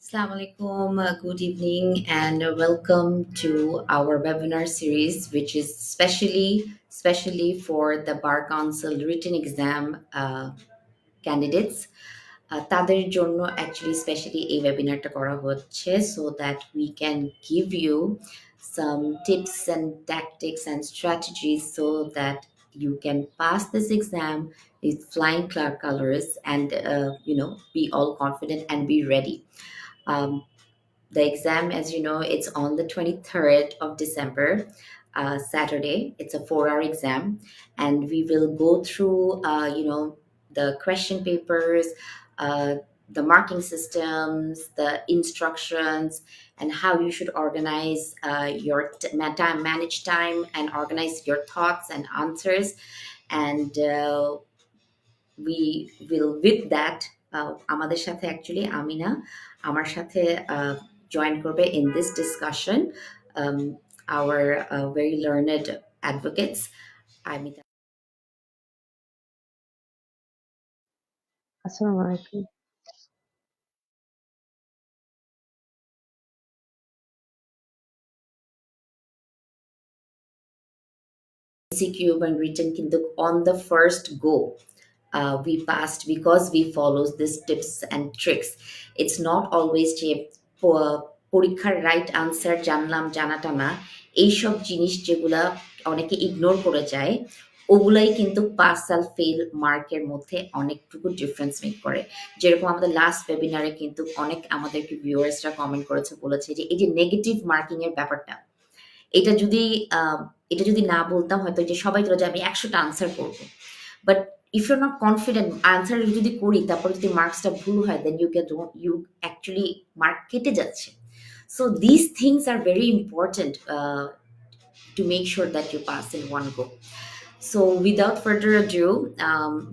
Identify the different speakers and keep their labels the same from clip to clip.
Speaker 1: Assalamu alaikum, good evening, and welcome to our webinar series, which is specially for the Bar Council written exam candidates. তাদের জন্য actually specially এই webinarটা করা হচ্ছে so that we can give you some tips and tactics and strategies so that you can pass this exam with flying colors and be all confident and be ready. Um, the exam, as you know, it's on the 23rd of December, Saturday. It's a 4 hour exam, and we will go through, the question papers, uh, the marking systems, the instructions, and how you should organize your time, manage time, and organize your thoughts and answers. And we will with that আমাদের সাথে actually Amina আমার সাথে join করবে in this discussion, um, our very learned advocates. আমি
Speaker 2: আসসালামু আলাইকুম।
Speaker 1: MCQ এবং written কিন্তু on the first go we passed because we follows these tips and tricks. It's not always যে পরীক্ষার রাইট আনসার জানলাম জানাটা না, এইসব জিনিস যেগুলা অনেকে ইগনোর করে যায় ওগুলাই কিন্তু পাস আর ফেল মার্কের মধ্যে অনেকটুকু ডিফারেন্স মেক করে। যেরকম আমাদের লাস্ট ওয়েবিনারে কিন্তু অনেক আমাদেরকে ভিউয়ার্সরা কমেন্ট করেছে, বলেছে যে এই যে নেগেটিভ মার্কিং এর ব্যাপারটা, এটা যদি আহ, এটা যদি না বলতাম হয়তো যে সবাই তোরা যে আমি 100টা আনসার করবো, but if your not confident answer যদি করি তারপর যদি মার্কসটা ভুল হয় দেন ইউ অ্যাকচুয়ালি মার্ক কেটে যাচ্ছে। So this things are very important to make sure that you pass in one go. So, without further ado,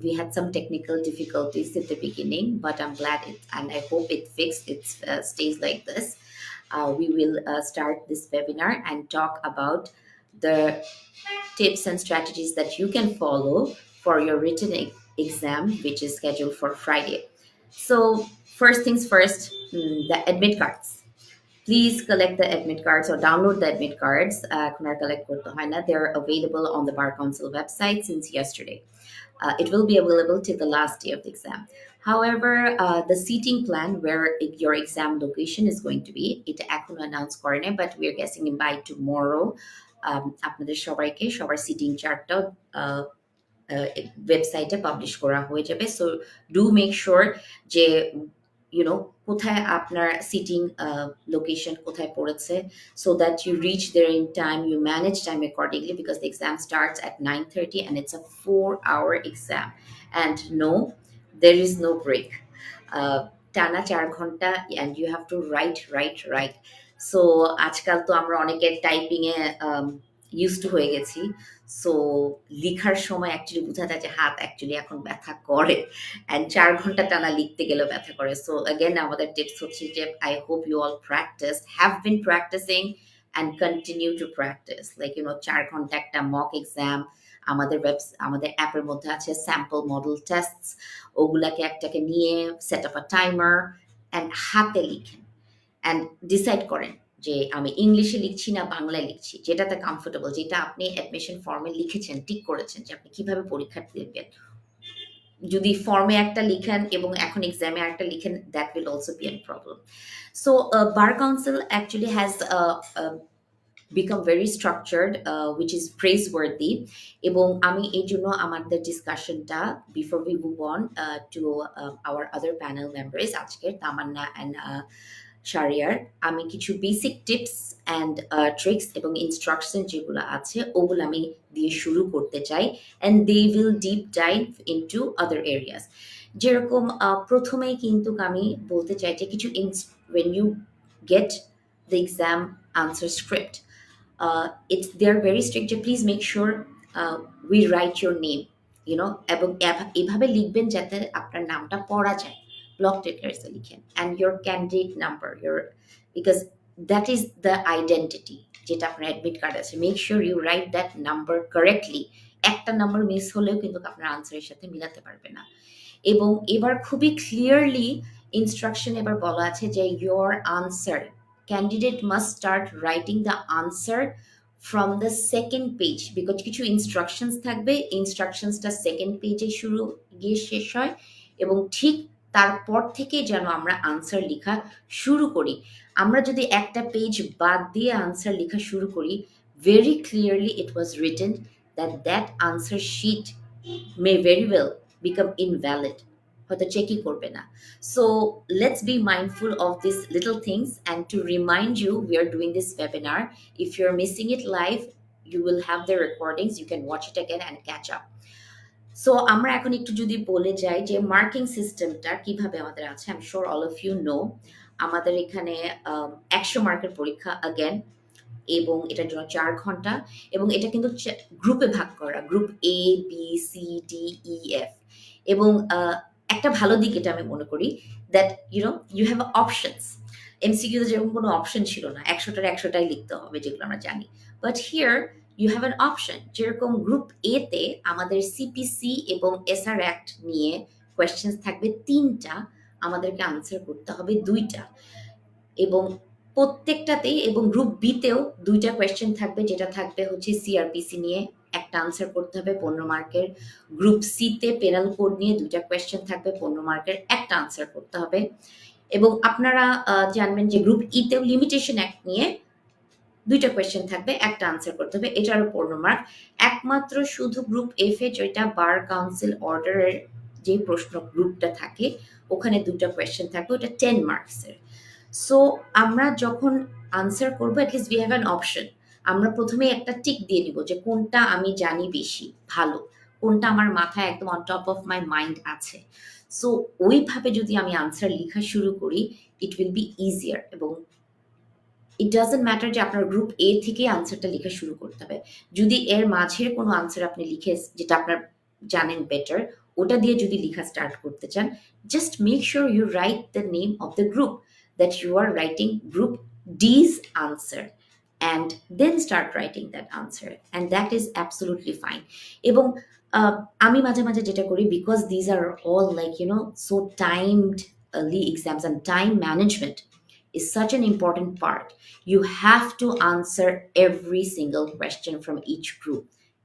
Speaker 1: we had some technical difficulties at the beginning, but I'm glad it and I hope it fixed. It stays like this. We will start this webinar and talk about the tips and strategies that you can follow for your written exam, which is scheduled for Friday. So, first things first, the admit cards. Please collect the admit cards or download the admit cards. এখন আর collect করতে হয় না. They're available on the Bar Council website since yesterday. It will be available till the last day of the exam. However, the seating plan where your exam location is going to be, এটা এখনো announce করে নাই, but we are guessing by tomorrow. আপনাদের সবাইকে সবার sitting চার্টটাও ওয়েবসাইটে publish করা হয়ে যাবে। সো ডু মেক শিওর যে কোথায় আপনার সিটিং লোকেশন কোথায় পড়েছে, so that you reach there in time, you manage time accordingly, because the exam starts at 9:30 and it's a 4 hour exam, and no, there is no break. টানা 4 ঘন্টা and you have to write. So আজকাল তো আমরা অনেকের typing এ used হয়ে গেছি। So লিখার সময় অ্যাকচুয়ালি বোঝা যায় যে হাত অ্যাকচুয়ালি এখন ব্যথা করে, অ্যান্ড 4 ঘন্টা টানা লিখতে গেলেও ব্যথা করে। সো অ্যাগেন আমাদের টিপস হচ্ছে যে I hope you all practice, have been practicing and continue to practice. Like 4 ঘন্টা একটা মক এক্সাম আমাদের অ্যাপের মধ্যে আছে, স্যাম্পল মডেল টেস্টস, ওগুলাকে একটাকে নিয়ে set up a timer and হাতে লিখেন অ্যান্ড ডিসাইড করেন যে আমি ইংলিশে লিখছি না বাংলায় লিখছি, যেটাতে কমফোর্টেবল, যেটা আপনি অ্যাডমিশন ফর্মে লিখেছেন, টিক করেছেন যে আপনি কিভাবে পরীক্ষা লিখবেন। যদি ফর্মে একটা লিখেন এবং এখন এক্সামে একটা লিখেন, that will also be N problem. So bar council actually has become very structured, which is praiseworthy. এবং আমি এই জন্য আমাদের ডিসকাশনটা before we move on to our other panel members, আজকের তামান্না অ্যান্ড শারিয়ার, আমি কিছু বেসিক টিপস অ্যান্ড ট্রিক্স এবং ইনস্ট্রাকশন যেগুলো আছে ওগুলো আমি দিয়ে শুরু করতে চাই, and they will deep dive into other areas. যেরকম প্রথমেই কিন্তু আমি বলতে চাই যে কিছু when you get the exam answer script, it's they're very strict যে please make sure we write your name, এবং এভাবে লিখবেন যাতে আপনার নামটা পড়া যায়, ব্লক টেকার্সে লিখেন, and your candidate number, because that is the identity, যেটা আপনার অ্যাডমিট কার্ড আছে, make sure you write that number correctly. একটা নাম্বার মিস হলেও কিন্তু আপনার আনসারের সাথে মিলাতে পারবে না। এবং এবার খুবই ক্লিয়ারলি ইনস্ট্রাকশন এবার বলা আছে যে your answer candidate must start writing the answer from the second page, because কিছু ইনস্ট্রাকশনস থাকবে, ইনস্ট্রাকশনসটা সেকেন্ড পেজে শুরু গিয়ে শেষ হয় এবং ঠিক তারপর থেকে যেন আমরা আনসার লেখা শুরু করি। আমরা যদি একটা পেজ বাদ দিয়ে আনসার লেখা শুরু করি, very clearly it was written that that answer sheet may very well become invalid, হয়তো চেকই করবে না। So let's be mindful of these little things, and to remind you, we are doing this webinar. If you're missing it live, you will have the recordings, you can watch it again and catch up. So আমরা এখন একটু যদি বলে যাই যে marking সিস্টেমটা কিভাবে আমাদের আছে, I am sure all of you know. আমাদের এখানে 100 মার্কের পরীক্ষা again, এবং এটার জন্য 4 ঘন্টা, এবং এটা কিন্তু গ্রুপে ভাগ করা, group A B C D E F. এবং একটা ভালো দিক এটা আমি মনে করি, দ্যাট ইউ হ্যাভ অপশনস। এমসিকিউতে যেরকম কোনো অপশন ছিল না, 100টার 100টাই লিখতে হবে, যেগুলো আমরা জানি। But here you have an option. যেরকম গ্রুপ এ তে আমাদের সিপিসি এবং এসআর অ্যাক্ট নিয়ে কোয়েশ্চেন্স থাকবে 3টা, আমাদেরকে আনসার করতে হবে 2টা, এবং প্রত্যেকটাতেই, এবং গ্রুপ বি তেও 2টা কোয়েশ্চেন থাকবে, যেটা থাকবে হচ্ছে সিআরপিসি নিয়ে একটা আনসার করতে হবে 15 মার্কের। গ্রুপ সি তে পেনাল কোড নিয়ে 2টা কোয়েশ্চেন থাকবে 15 মার্কের, একটা আনসার করতে হবে। এবং আপনারা জানবেন যে গ্রুপ ই তেও লিমিটেশন অ্যাক্ট নিয়ে 2টা কোয়েশ্চেন থাকবে, একটা আনসার করতে হবে, এটারও 15 মার্ক। একমাত্র শুধু গ্রুপ এফ এ যেটা বার কাউন্সিল অর্ডারের যে প্রশ্ন গ্রুপটা থাকে, ওখানে 2টা কোয়েশ্চেন থাকবে, ওটা 10 মার্কসের। সো আমরা যখন আনসার করবো, at least we have an option. আমরা প্রথমে একটা টিক দিয়ে নিব যে কোনটা আমি জানি বেশি ভালো, কোনটা আমার মাথায় একদম on top of my mind আছে। সো ওইভাবে যদি আমি আনসার লেখা শুরু করি, ইট উইল বি ইজিয়ার। এবং ইট ডাজন্ট ম্যাটার যে আপনার গ্রুপ এ থেকে আনসারটা লেখা শুরু করতে হবে। যদি এর মাঝের কোনো আনসার আপনি লিখে, যেটা আপনার জানেন বেটার, ওটা দিয়ে যদি লেখা স্টার্ট করতে চান, just make sure you write the name of the group, that you are writing group D's answer, and then start writing that answer, and that is absolutely fine. এবং আমি মাঝে মাঝে যেটা করি, because these are all like so timed exams, and time management is such an important part. You have to answer every single question from each group.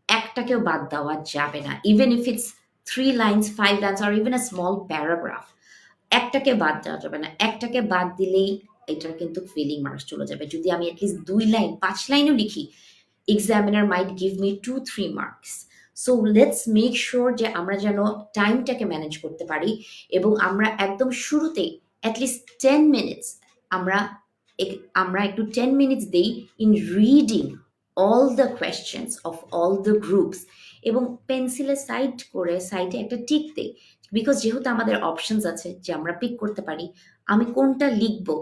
Speaker 1: একটাকেও বাদ দেওয়া যাবে না, even if it's 3 lines, 5 lines, or even a small paragraph. একটাকে বাদ দেওয়া যাবে না, একটাকে বাদ দিলেই এটার কিন্তু ফেলিং মার্কস চলে যাবে। যদি আমি অ্যাটলিস্ট 2 লাইন 5 লাইনও লিখি, examiner might give me 2-3 marks. So let's make sure যে আমরা যেন টাইমটাকে ম্যানেজ করতে পারি, এবং আমরা একদম শুরুতেই অ্যাটলিস্ট 10 মিনিটস আমরা আমরা একটু 10 মিনিটস দেই in reading all the questions of all the groups, এবং পেন্সিলে সাইড করে সাইডে একটা টিক দেই, বিকজ যেহেতু আমাদের অপশনস আছে যে আমরা পিক করতে পারি, আমি কোনটা লিখবো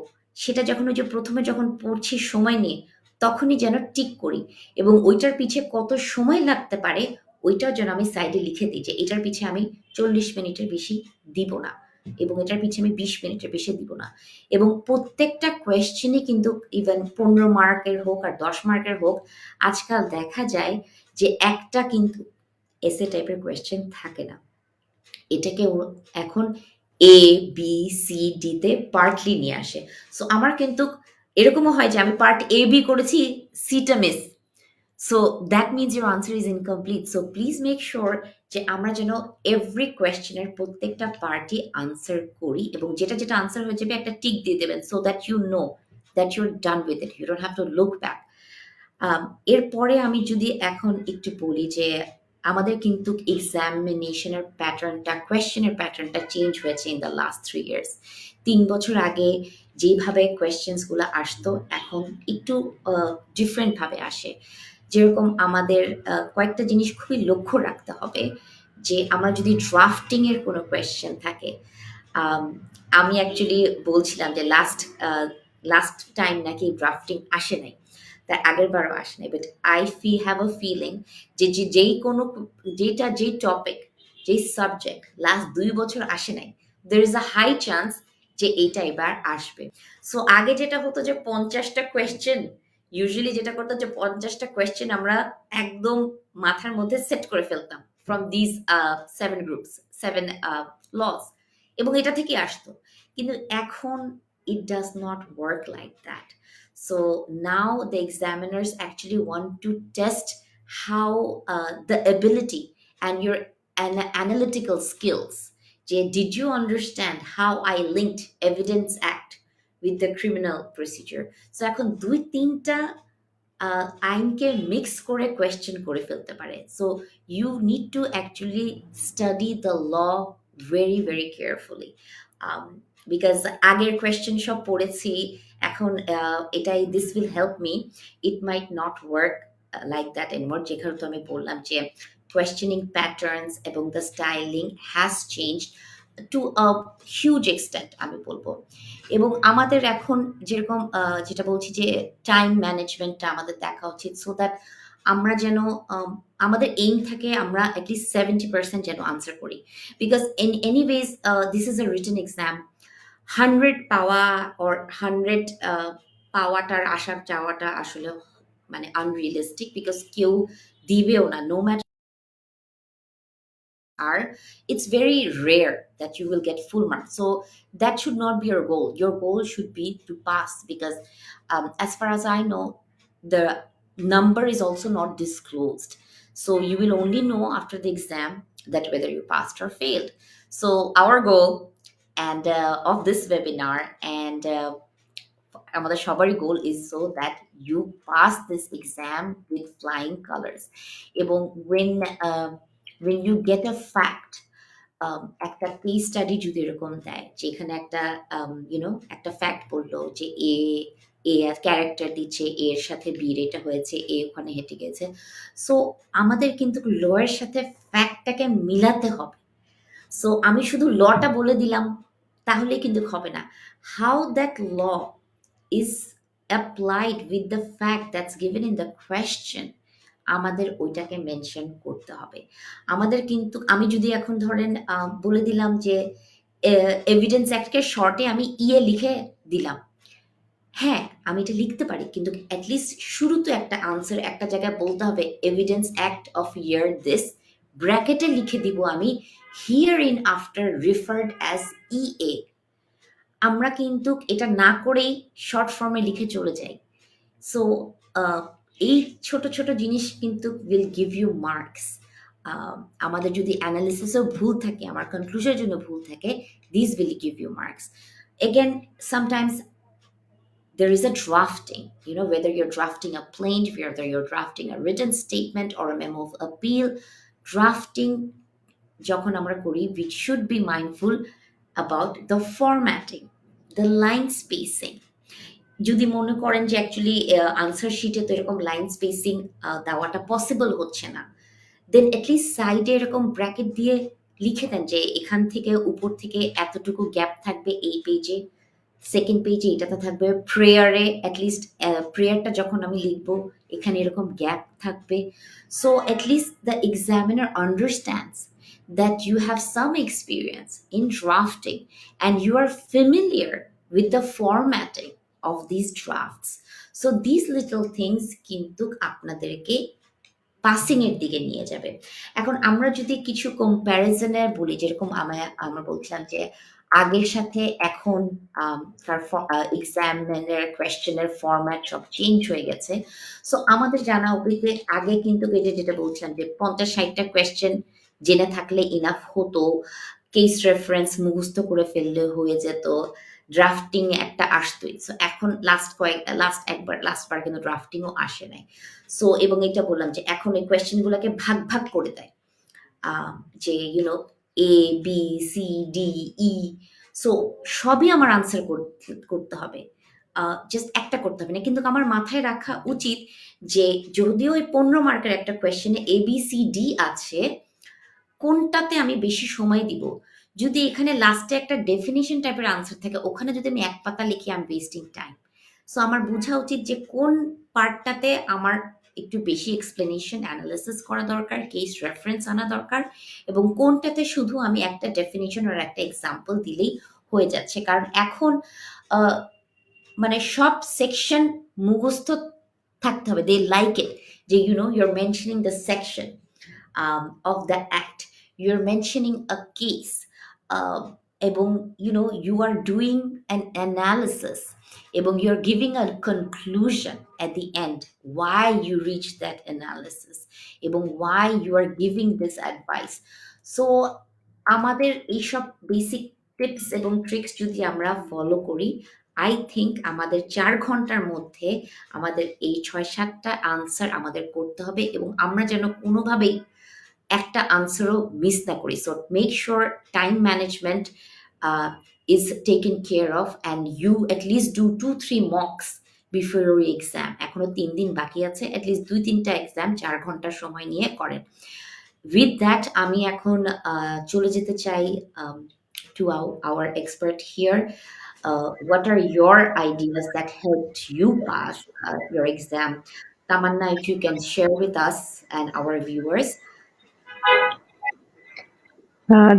Speaker 1: সেটা যখন ওই যে প্রথমে যখন পড়ছি সময় নিয়ে, তখনই যেন টিক করি, এবং ওইটার পিছে কত সময় লাগতে পারে ওইটাও যেন আমি সাইডে লিখে দিই, যে এটার পিছে আমি 40 মিনিটের বেশি দিব না, এবং এটার পিছে আমি 20 মিনিটের বেশি দিব না। এবং প্রত্যেকটা কোয়েশ্চেনই কিন্তু, ইভেন 15 মার্কের হোক আর 10 মার্কের হোক, আজকাল দেখা যায় যে একটা কিন্তু এসে টাইপের কোয়েশ্চেন থাকে না, এটাকে এখন এ বি সি ডি তে পার্টলি নিয়ে আসে। সো আমার কিন্তু এরকমও হয় যে আমি পার্ট এ বি করেছি, সিটা miss, so that means your answer is incomplete. So please make sure যে আমরা যেন এভরি কোয়েশ্চেনের প্রত্যেকটা পার্টি আনসার করি, এবং যেটা যেটা আনসার হয়ে যাবে একটা টিক দিয়ে দেবেন, so that you know that you're done with it, you don't have to look back. এরপরে আমি যদি এখন একটু বলি যে আমাদের কিন্তু এক্সামিনেশনের প্যাটার্নটা, কোয়েশ্চেনের প্যাটার্নটা চেঞ্জ হয়েছে ইন দ্য লাস্ট 3 ইয়ার্স। 3 বছর আগে যেভাবে কোয়েশ্চেন্সগুলো আসতো, এখন একটু ডিফারেন্টভাবে আসে। যেরকম আমাদের কয়েকটা জিনিস খুবই লক্ষ্য রাখতে হবে, যে আমরা যদি ড্রাফটিংয়ের কোনো কোয়েশ্চেন থাকে, আমি অ্যাকচুয়ালি বলছিলাম যে লাস্ট টাইম নাকি ড্রাফটিং আসে নাই, তার আগের বারও আসে নাই, but I have a feeling যে যেই কোনো যেই টপিক, যেই সাবজেক্ট লাস্ট 2 বছর আসে নাই, there is a high chance যে এইটা এবার আসবে। সো আগে যেটা হতো যে 50টা কোয়েশ্চেন, ইউজুয়ালি যেটা করতো যে 50টা কোয়েশ্চেন আমরা একদম মাথার মধ্যে সেট করে ফেলতাম ফ্রম দিস 7 গ্রুপস, 7 লস। এবং এটা থেকে আসতো। কিন্তু এখন it does not work like that. So now the examiners actually want to test how the ability and your analytical skills. Did you understand how I linked Evidence Act with the criminal procedure? So এখন দুই তিনটা আইনকে mix করে question করে ফেলতে পারে। So you need to actually study the law very very carefully, because আগের question সব পড়েছি। এখন এটাই this will help me, it might not work like that anymore. যেখানে তো আমি বললাম যে কোয়েশ্চেনিং প্যাটার্নস এবং the styling has changed to a huge extent আমি বলবো। এবং আমাদের এখন যেরকম যেটা বলছি যে টাইম ম্যানেজমেন্টটা আমাদের দেখা উচিত, সো দ্যাট আমরা যেন আমাদের এইম থাকে আমরা অ্যাটলিস্ট 70% যেন আনসার করি। Because in anyways this is a written exam. 100 পাওয়া অর 100 পাওয়াটার আশা চাওয়াটা আসলে মানে আনরিয়েলিস্টিক, বিকজ কেউ দিবেও না, no matter are, it's very rare that you will get full marks. So that should not be your goal. Your goal should be to pass, because as far as I know, the number is also not disclosed. So you will only know after the exam that whether you passed or failed. So our goal and of this webinar and আমাদের সবারই goal is so that you pass this exam with flying colours. এবং when you get a fact, একটা case study যদি এরকম দেয় যেখানে একটা একটা ফ্যাক্ট বললো যে এ ক্যারেক্টার দিচ্ছে, এর সাথে বির এটা হয়েছে, এ ওখানে হেঁটে গেছে। সো আমাদের কিন্তু লয়ের সাথে ফ্যাক্টটাকে মিলাতে হবে। সো আমি শুধু লটা বলে দিলাম তাহলে কিন্তু হবে না। How that law is applied with the fact that's given in the question, আমাদের ওইটাকে মেনশন করতে হবে। আমাদের কিন্তু আমি যদি এখন ধরেন বলে দিলাম যে এভিডেন্স অ্যাক্টকে শর্টে আমি ইয়ে লিখে দিলাম, হ্যাঁ আমি এটা লিখতে পারি, কিন্তু অ্যাটলিস্ট শুরু তো একটা আনসার একটা জায়গায় বলতে হবে evidence act of year this, ব্র্যাকেটে লিখে দিব আমি hereinafter referred as EA. আমরা কিন্তু এটা না করেই শর্ট ফর্মে লিখে চলে যাই। সো এই ছোট ছোট জিনিস কিন্তু উইল গিভ ইউ মার্কস। আমাদের যদি অ্যানালিসিসেও ভুল থাকে, আমার কনক্লুশনের জন্য ভুল থাকে, this will give you marks. Again sometimes there is a drafting, whether you're drafting a plaint, whether you're drafting a written statement or a memo of appeal, drafting যখন আমরা করি, we should be mindful about the formatting, the line spacing. যদি মনে করেন যে actually answer শিটে তো এরকম লাইন স্পেসিং দেওয়াটা পসিবল হচ্ছে না, দেন অ্যাটলিস্ট সাইডে এরকম ব্র্যাকেট দিয়ে লিখে দেন যে এখান থেকে উপর থেকে এতটুকু গ্যাপ থাকবে এই পেজে, সেকেন্ড পেজে এটাতে থাকবে, প্রেয়ারে অ্যাটলিস্ট প্রেয়ারটা যখন আমি লিখবো এখানে এরকম গ্যাপ থাকবে। So at least the examiner understands that you have some experience in drafting and you are familiar with the formatting of these drafts. So these little things কিন্তু আপনাদেরকে পাসিং এর দিকে নিয়ে যাবে। এখন আমরা যদি কিছু কম্প্যারিজনের বলি, যেরকম আমরা বলছিলাম যে আগের সাথে এখন তার এক্সামিনের কোয়েশ্চেনের ফরম্যাট সব চেঞ্জ হয়ে গেছে। সো আমাদের জানা উচিত যে আগে কিন্তু যেটা বলছিলাম যে 50-60টা কোয়েশ্চেন জেনে থাকলে ইনাফ হতো, কেস রেফারেন্স মুখস্থ করে ফেললে হয়ে যেত, ড্রাফটিং একটা আসতোই। সো এখন লাস্টবার কিন্তু ড্রাফটিংও আসে নাই। সো এবং এটা বললাম যে এখন এই কোয়েশ্চেন গুলোকে ভাগ ভাগ করে দেয়, যে A B C D E. So সবই আমার আনসার করতে হবে, জাস্ট একটা করতে হবে না। কিন্তু আমার মাথায় রাখা উচিত যে যদিও ওই 15 মার্কের একটা কোয়েশ্চেনে এ বি সি ডি আছে, কোনটাতে আমি বেশি সময় দিব। যদি এখানে লাস্টে একটা ডেফিনিশন টাইপের আনসার থাকে, ওখানে যদি আমি এক পাতা লিখি I am wasting time. So আমার বোঝা উচিত যে কোন পার্টটাতে আমার একটু বেশি এক্সপ্লেনেশন অ্যানালিসিস করা দরকার, কেস রেফারেন্স আনা দরকার, এবং কোনটাতে শুধু আমি একটা ডেফিনিশন আর একটা এক্সাম্পল দিলেই হয়ে যাচ্ছে। কারণ এখন মানে সব সেকশন মুখস্থ থাকতে হবে, দে লাইক ইট, যে you're mentioning the section of the act, you're mentioning a case, এবং you are doing an analysis এবং you're giving a conclusion at the end why you reach that analysis এবং why you are giving this advice. So আমাদের এইসব basic tips এবং tricks যদি আমরা follow করি, I think আমাদের ৪ ঘন্টার মধ্যে আমাদের এই ৬-৭টা আনসার আমাদের করতে হবে এবং আমরা যেন কোনোভাবেই একটা আনসারও মিস না করি। So make sure time management is taken care of and you at least do 2-3 mocks before your exam. এখনো ৩ দিন বাকি আছে, অ্যাটলিস্ট ২-৩টা এক্সাম ৪ ঘন্টার সময় নিয়ে করেন। উইথ দ্যাট আমি এখন চলে যেতে চাই to our expert here. What are your ideas that helped you pass your exam? Tamanna, if you can share with us and our viewers.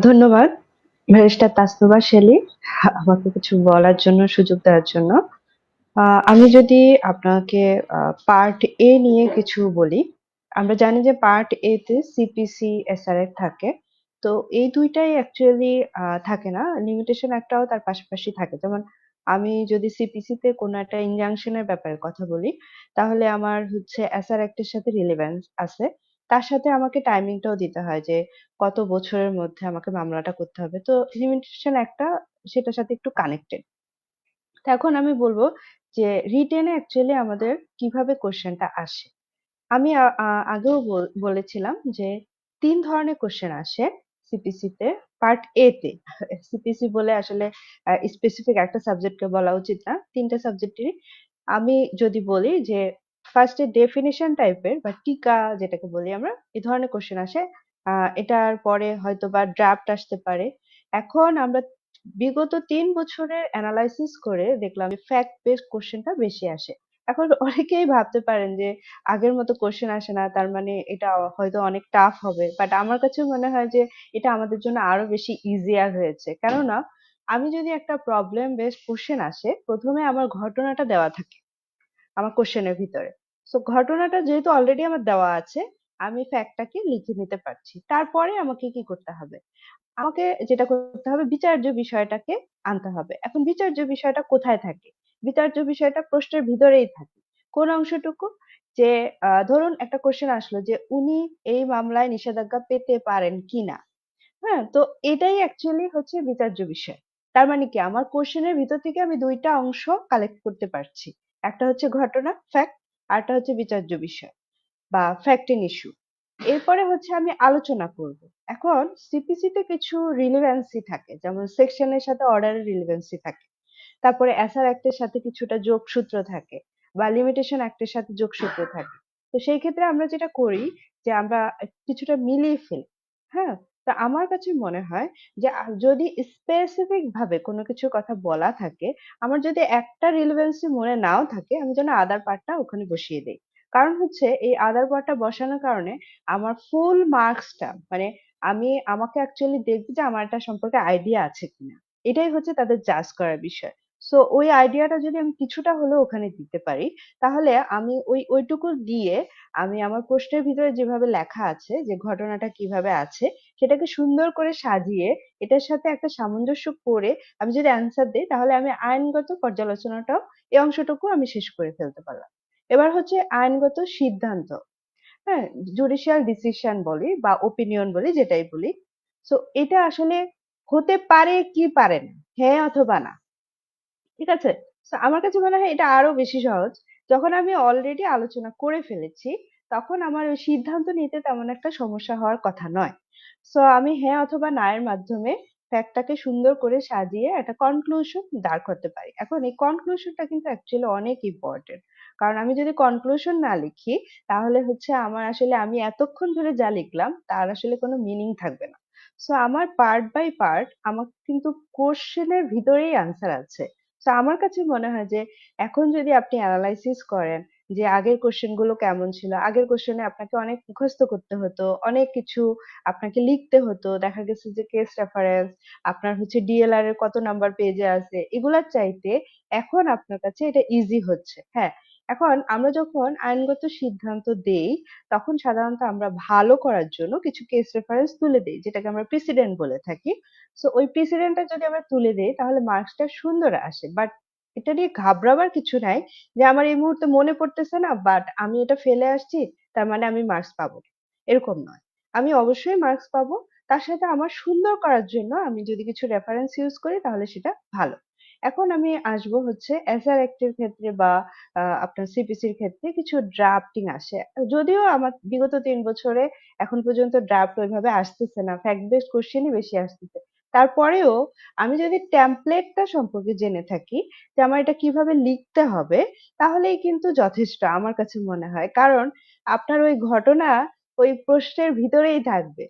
Speaker 2: ধন্যবাদ ব্যারিস্টার তাসনুভা শেলী আমাকে কিছু বলার জন্য, সুযোগ দেওয়ার জন্য। আমি যদি আপনাকে পার্ট এ নিয়ে কিছু বলি, আমরা জানি যে পার্ট এ তে সিপিসি, এসআরএফ থাকে। তো এই দুইটাই অ্যাকচুয়ালি থাকে না, লিমিটেশন একটাও তার পাশাপাশি থাকে। যেমন আমি যদি সিপিসি তে কোনো একটা ইনজাংশনের ব্যাপারে কথা বলি, তাহলে আমার হচ্ছে এসআর অ্যাক্টের সাথে রিলেভেন্স আছে। তার সাথে আমাকে টাইমিংটাও দিতে হয় যে কত বছরের মধ্যে আমাকে মামলাটা করতে হবে। তো লিমিটেশন একটা সেটার সাথে একটু কানেক্টেড। তো এখন আমি বলব যে রিটেনে অ্যাকচুয়ালি আমাদের কিভাবে কোশ্চেনটা আসে। আমি আগেও বলেছিলাম যে ৩ ধরনের কোশ্চেন আসে সিপিসি তে, পার্ট এ তে। সিপিসি বলে আসলে স্পেসিফিক একটা সাবজেক্টকে বলা উচিত না। ৩ টা সাবজেক্টেরই। আমি যদি বলি যে ফার্স্ট এ ডেফিনিশন টাইপের বা টিকা যেটাকে বলি আমরা, এই ধরনের কোশ্চেন আসে। এটার পরে হয়তোবা ড্রাফট আসতে পারে। এখন আমরা বিগত ৩ বছরের এনালাইসিস করে দেখলাম যে ফ্যাক্ট বেসড কোশ্চেনটা বেশি আসে। এখন অনেকেই ভাবতে পারেন যে আগের মতো কোশ্চেন আসে না, তার মানে এটা হয়তো অনেক টাফ হবে। বাট আমার কাছে মনে হয় যে এটা আমাদের জন্য আরো বেশি ইজিয়ার হয়েছে। কেননা আমি যদি একটা প্রবলেম বেসড কোশ্চেন আসে, প্রথমে আমার ঘটনাটা দেওয়া থাকে আমার কোশ্চেনের ভিতরে। সো ঘটনাটা যেহেতু অলরেডি আমার দেওয়া আছে, আমি ফ্যাক্টটাকে লিখে নিতে পারছি। তারপরে আমাকে কি করতে হবে? আমাকে যেটা করতে হবে, বিচার্য বিষয়টাকে আনতে হবে। এখন বিচার্য বিষয়টা কোথায় থাকে? বিচার্য বিষয়টা প্রশ্নের ভিতরেই থাকে। কোন অংশটুকু? যে ধরুন একটা কোশ্চেন আসলো যে উনি এই মামলায় নিষেধাজ্ঞা পেতে পারেন কিনা। হ্যাঁ? তো এটাই অ্যাকচুয়ালি হচ্ছে বিচার্য বিষয়। তার মানে কি আমার কোশ্চেনের ভিতর থেকে আমি ২ টা অংশ কালেক্ট করতে পারছি। একটা হচ্ছে ঘটনা, ফ্যাক্ট, আরেকটা হচ্ছে বিচার্য বিষয় বা ফ্যাক্ট এন্ড ইস্যু। এরপরে হচ্ছে আমি আলোচনা করব। এখন সিপিসি তে কিছু রিলেভেন্সি থাকে, যেমন সেকশনের সাথে অর্ডারের রিলেভেন্সি থাকে। তারপরে এসআর অ্যাক্টের সাথে কিছুটা যোগসূত্র থাকে বা লিমিটেশন অ্যাক্টের সাথে যোগসূত্র থাকে। তো সেই ক্ষেত্রে আমরা যেটা করি যে আমরা কিছুটা মিলিয়ে ফেলি। হ্যাঁ? তো আমার কাছে মনে হয় যে যদি স্পেসিফিক ভাবে কোনো কিছুর কথা বলা থাকে, আমার যদি একটা রিলেভেন্সি মনে নাও থাকে, আমি যেন আদার পার্টটা ওখানে বসিয়ে দেই। কারণ হচ্ছে এই আদার পার্টটা বসানোর কারণে আমার ফুল মার্কসটা, মানে আমাকে অ্যাকচুয়ালি দেখবে যে আমার এটা সম্পর্কে আইডিয়া আছে কিনা। এটাই হচ্ছে তাদের জাজ করার বিষয়। সো ওই আইডিয়াটা যদি আমি কিছুটা হলেও ওখানে দিতে পারি, তাহলে আমি ওইটুকু দিয়ে আমি আমার প্রশ্নের ভিতরে যেভাবে লেখা আছে যে ঘটনাটা কিভাবে আছে, সেটাকে সুন্দর করে সাজিয়ে এটার সাথে একটা সামঞ্জস্য করে আমি যদি অ্যান্সার দিই, তাহলে আমি আইনগত পর্যালোচনাটাও এই অংশটুকু আমি শেষ করে ফেলতে পারলাম। এবার হচ্ছে আইনগত সিদ্ধান্ত। হ্যাঁ? জুডিশিয়াল ডিসিশন বলি বা ওপিনিয়ন বলি, যেটাই বলি। সো এটা আসলে হতে পারে কি পারে না, হ্যাঁ অথবা না। ঠিক আছে? সো আমার কাছে মনে হয় এটা আরো বেশি সহজ। যখন আমি অলরেডি আলোচনা করে ফেলেছি, তখন আমার ওই সিদ্ধান্ত নিতে তেমন একটা সমস্যা হওয়ার কথা নয়। সো আমি হ্যাঁ অথবা না এর মাধ্যমে ফ্যাক্টটাকে সুন্দর করে সাজিয়ে একটা কনক্লুশন দাঁড় করতে পারি। এখন এই কনক্লুশনটা কিন্তু অ্যাকচুয়ালি অনেক ইম্পর্টেন্ট। কারণ আমি যদি কনক্লুশন না লিখি, তাহলে হচ্ছে আমার আসলে আমি এতক্ষণ ধরে যা লিখলাম তার আসলে কোনো মিনিং থাকবে না। সো আমার পার্ট বাই পার্ট আমার কিন্তু কোশ্চেনের ভিতরেই আনসার আছে। তো আমার কাছে মনে হয় যে এখন যদি আপনি অ্যানালাইসিস করেন যে আগের কোশ্চেন গুলো কেমন ছিল, আগের কোশ্চেনে আপনাকে অনেক মুখস্থ করতে হতো, অনেক কিছু আপনাকে লিখতে হতো, দেখা গেছে যে কেস রেফারেন্স, আপনার হচ্ছে ডিএলআর এর কত নাম্বার পেজে আছে, এগুলার চাইতে এখন আপনার কাছে এটা ইজি হচ্ছে। হ্যাঁ, এখন আমরা যখন আইনগত সিদ্ধান্ত দেই, তখন সাধারণত আমরা ভালো করার জন্য কিছু কেস রেফারেন্স তুলে দেই, যেটাকে আমরা প্রিসিডেন্ট বলে থাকি। সো ওই প্রিসিডেন্টটা যদি আমরা তুলে দেই তাহলে মার্কসটা সুন্দর আসে। বাট এটা নিয়ে ঘাবড়াবার কিছু নাই যে আমার এই মুহূর্তে মনে পড়তেছে না, বাট আমি এটা ফেলে আসছি, তার মানে আমি মার্কস পাবো না। এরকম নয়। আমি অবশ্যই মার্কস পাবো। তার সাথে আমার সুন্দর করার জন্য আমি যদি কিছু রেফারেন্স ইউজ করি তাহলে সেটা ভালো। এখন আমি আসবো হচ্ছে এসআর অ্যাক্টের ক্ষেত্রে বা আপনার সিপিসির ক্ষেত্রে কিছু ড্রাফটিং আসে। যদিও আমার বিগত ৩ বছরে এখন পর্যন্ত ড্রাফট ওইভাবে আসতেছে না। ফ্যাক্ট বেসড কোয়েশ্চেনই বেশি আসতেছে। তারপরেও আমি যদি টেমপ্লেটটা সম্পর্কে জেনে থাকি যে আমার এটা কিভাবে লিখতে হবে, তাহলেই কিন্তু যথেষ্ট আমার কাছে মনে হয়। কারণ আপনার ওই ঘটনা ওই প্রশ্নের ভিতরেই থাকবে।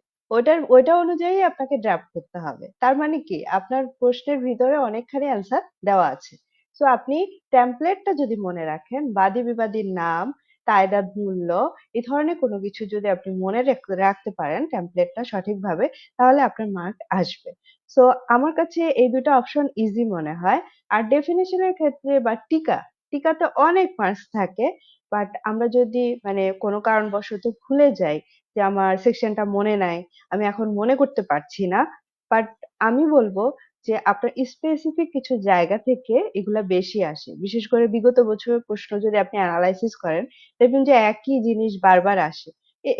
Speaker 2: ওইটা অনুযায়ী আপনাকে ড্রাফট করতে হবে। তার মানে কি? আপনার প্রশ্নের ভিতরে অনেকখানি অ্যান্সার দেওয়া আছে। সো আপনি টেমপ্লেটটা যদি মনে রাখেন, বাদী-বিবাদীর নাম, তায়েদাদ মূল্য, এই ধরনের কোনো কিছু যদি আপনি মনে রাখতে পারেন টেমপ্লেটটা সঠিকভাবে, তাহলে আপনার মার্ক আসবে। সো আমার কাছে এই ২ টা অপশন ইজি মনে হয়। আর ডেফিনিশন এর ক্ষেত্রে বা টিকাতে অনেক মার্কস থাকে। বাট আমরা যদি মানে কোনো কারণবশত ভুলে যাই যে আমার সেকশনটা মনে নাই, আমি এখন মনে করতে পারছি না। বাট আমি বলব যে আপনার স্পেসিফিক কিছু জায়গা থেকে এগুলা বেশি আসে। বিশেষ করে বিগত বছরের প্রশ্ন যদি আপনি এনালাইসিস করেন, দেখবেন যে একই জিনিস বারবার আসে।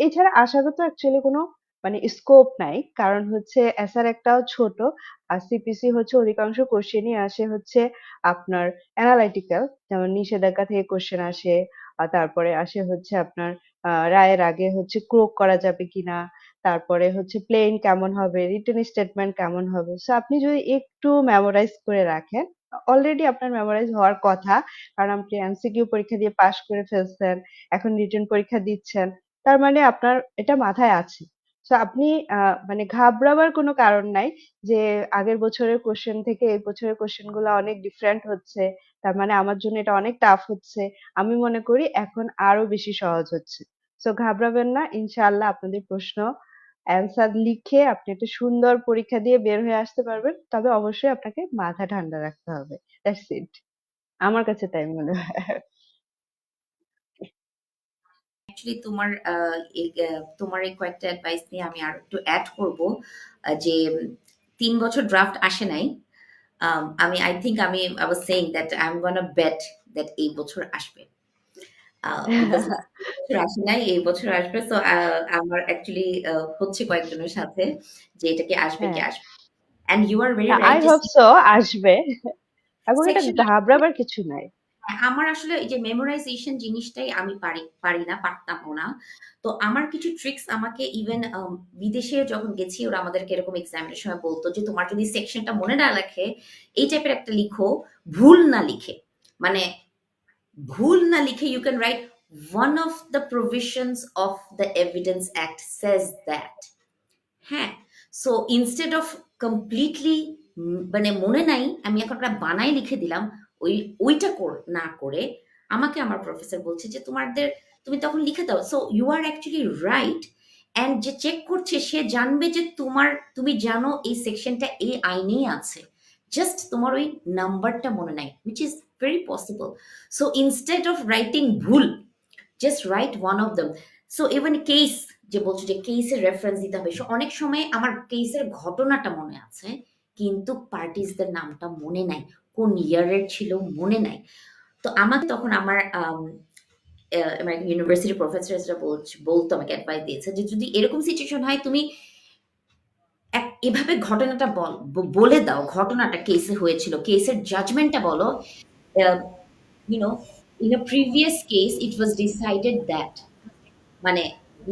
Speaker 2: এছাড়া আসারও তো অ্যাকচুয়ালি কোনো মানে স্কোপ নাই। কারণ হচ্ছে এসআর একটাও ছোট, আর সিপিসি হচ্ছে অধিকাংশ কোশ্চেনই আসে হচ্ছে আপনার এনালাইটিক্যাল, যেমন নিষেধাজ্ঞা থেকে কোশ্চেন আসে, তারপরে আসে হচ্ছে আপনার রায়ের আগে হচ্ছে ক্রোক করা যাবে কিনা, তারপরে হচ্ছে প্লেইন কেমন হবে, রিটেন স্টেটমেন্ট কেমন হবে। সো আপনি যদি একটু মেমোরাইজ করে রাখেন, অলরেডি আপনার মেমোরাইজ হওয়ার কথা, কারণ আপনি এমসিকিউ পরীক্ষা দিয়ে পাশ করে ফেলছেন, এখন রিটেন পরীক্ষা দিচ্ছেন, তার মানে আপনার এটা মাথায় আছে। সো আপনি মানে ঘাবড়াবার কোনো কারণ নাই যে আগের বছরের কোশ্চেন থেকে এই বছরের কোশ্চেন গুলো অনেক ডিফারেন্ট হচ্ছে, তার মানে আমার জন্য এটা অনেক টাফ হচ্ছে। আমি মনে করি এখন আরো বেশি সহজ হচ্ছে। সো ঘাবড়াবেন না, ইনশাআল্লাহ আপনাদের প্রশ্ন অ্যান্সার লিখে আপনি একটা সুন্দর পরীক্ষা দিয়ে বের হয়ে আসতে পারবেন। তবে অবশ্যই আপনাকে মাথা ঠান্ডা রাখতে হবে। That's it. আমার কাছে তাই মনে হয়।
Speaker 1: অ্যাকচুয়ালি তোমার এই কয়েকটা অ্যাডভাইস নিয়ে আমি আর একটু অ্যাড করব যে ৩ বছর ড্রাফট আসে নাই। আমি I think I was saying that I am gonna bet that এই বছর আসবে। বিকজ বছর আসে নাই, এই বছর আসবে। সো আমার অ্যাকচুয়ালি হচ্ছে কয়েকজনের সাথে যে এটা কি আসবে কি
Speaker 2: হ্যাঁ,
Speaker 1: আসবে। অ্যান্ড ইউ আর ভেরি
Speaker 2: না আই
Speaker 1: রাইট যে
Speaker 2: হোপ সো আসবে, এবং এটা
Speaker 1: সেকশন
Speaker 2: ঘাবড়াবার কিছু নাই।
Speaker 1: হ্যাঁ, আমার আসলে এই যে মেমোরাইজেশন জিনিসটাই আমি পারি না, পারতামও না। তো আমার কিছু ট্রিক্স আমাকে ইভেন বিদেশে যখন গেছি ওরা আমাদেরকে এরকম এক্সামের সময় বলতো যে তোমার যদি সেকশনটা মনে না রাখে এই টাইপের একটা লিখো, ভুল না লিখে। মানে ভুল না লিখে you can write one of the provisions of the evidence act says that। হ্যাঁ, সো ইনস্টেড অফ কমপ্লিটলি মানে মনে নাই আমি এখন একটা বানাই লিখে দিলাম, ওইটা না করে আমাকে আমার প্রফেসর বলছে যে তুমি তখন লিখে দাও। So you are actually right. And যে চেক করছে সে জানবে যে তুমি জানো এই সেকশনটা এই আইনেই আছে, জাস্ট তোমার ওই নাম্বারটা মনে নাই, which is very possible. So instead of writing ভুল, just write one of them. So even case যে বলছো যে কেসের রেফারেন্স দিতে হবে, অনেক সময় আমার কেসের ঘটনাটা মনে আছে কিন্তু পার্টিসদের নামটা মনে নাই, কোন ইয়ারের ছিল মনে নাই। তো আমাকে তখন আমার ইউনিভার্সিটি প্রফেসররা বলতো, আমাকে অ্যাডভাইস দিয়েছে যে যদি এরকম সিচুয়েশন হয় তুমি এভাবে ঘটনাটা বলে দাও, ঘটনাটা কেসে হয়েছিল, কেসের জাজমেন্টটা বলো। You know, in a previous case it was decided that, মানে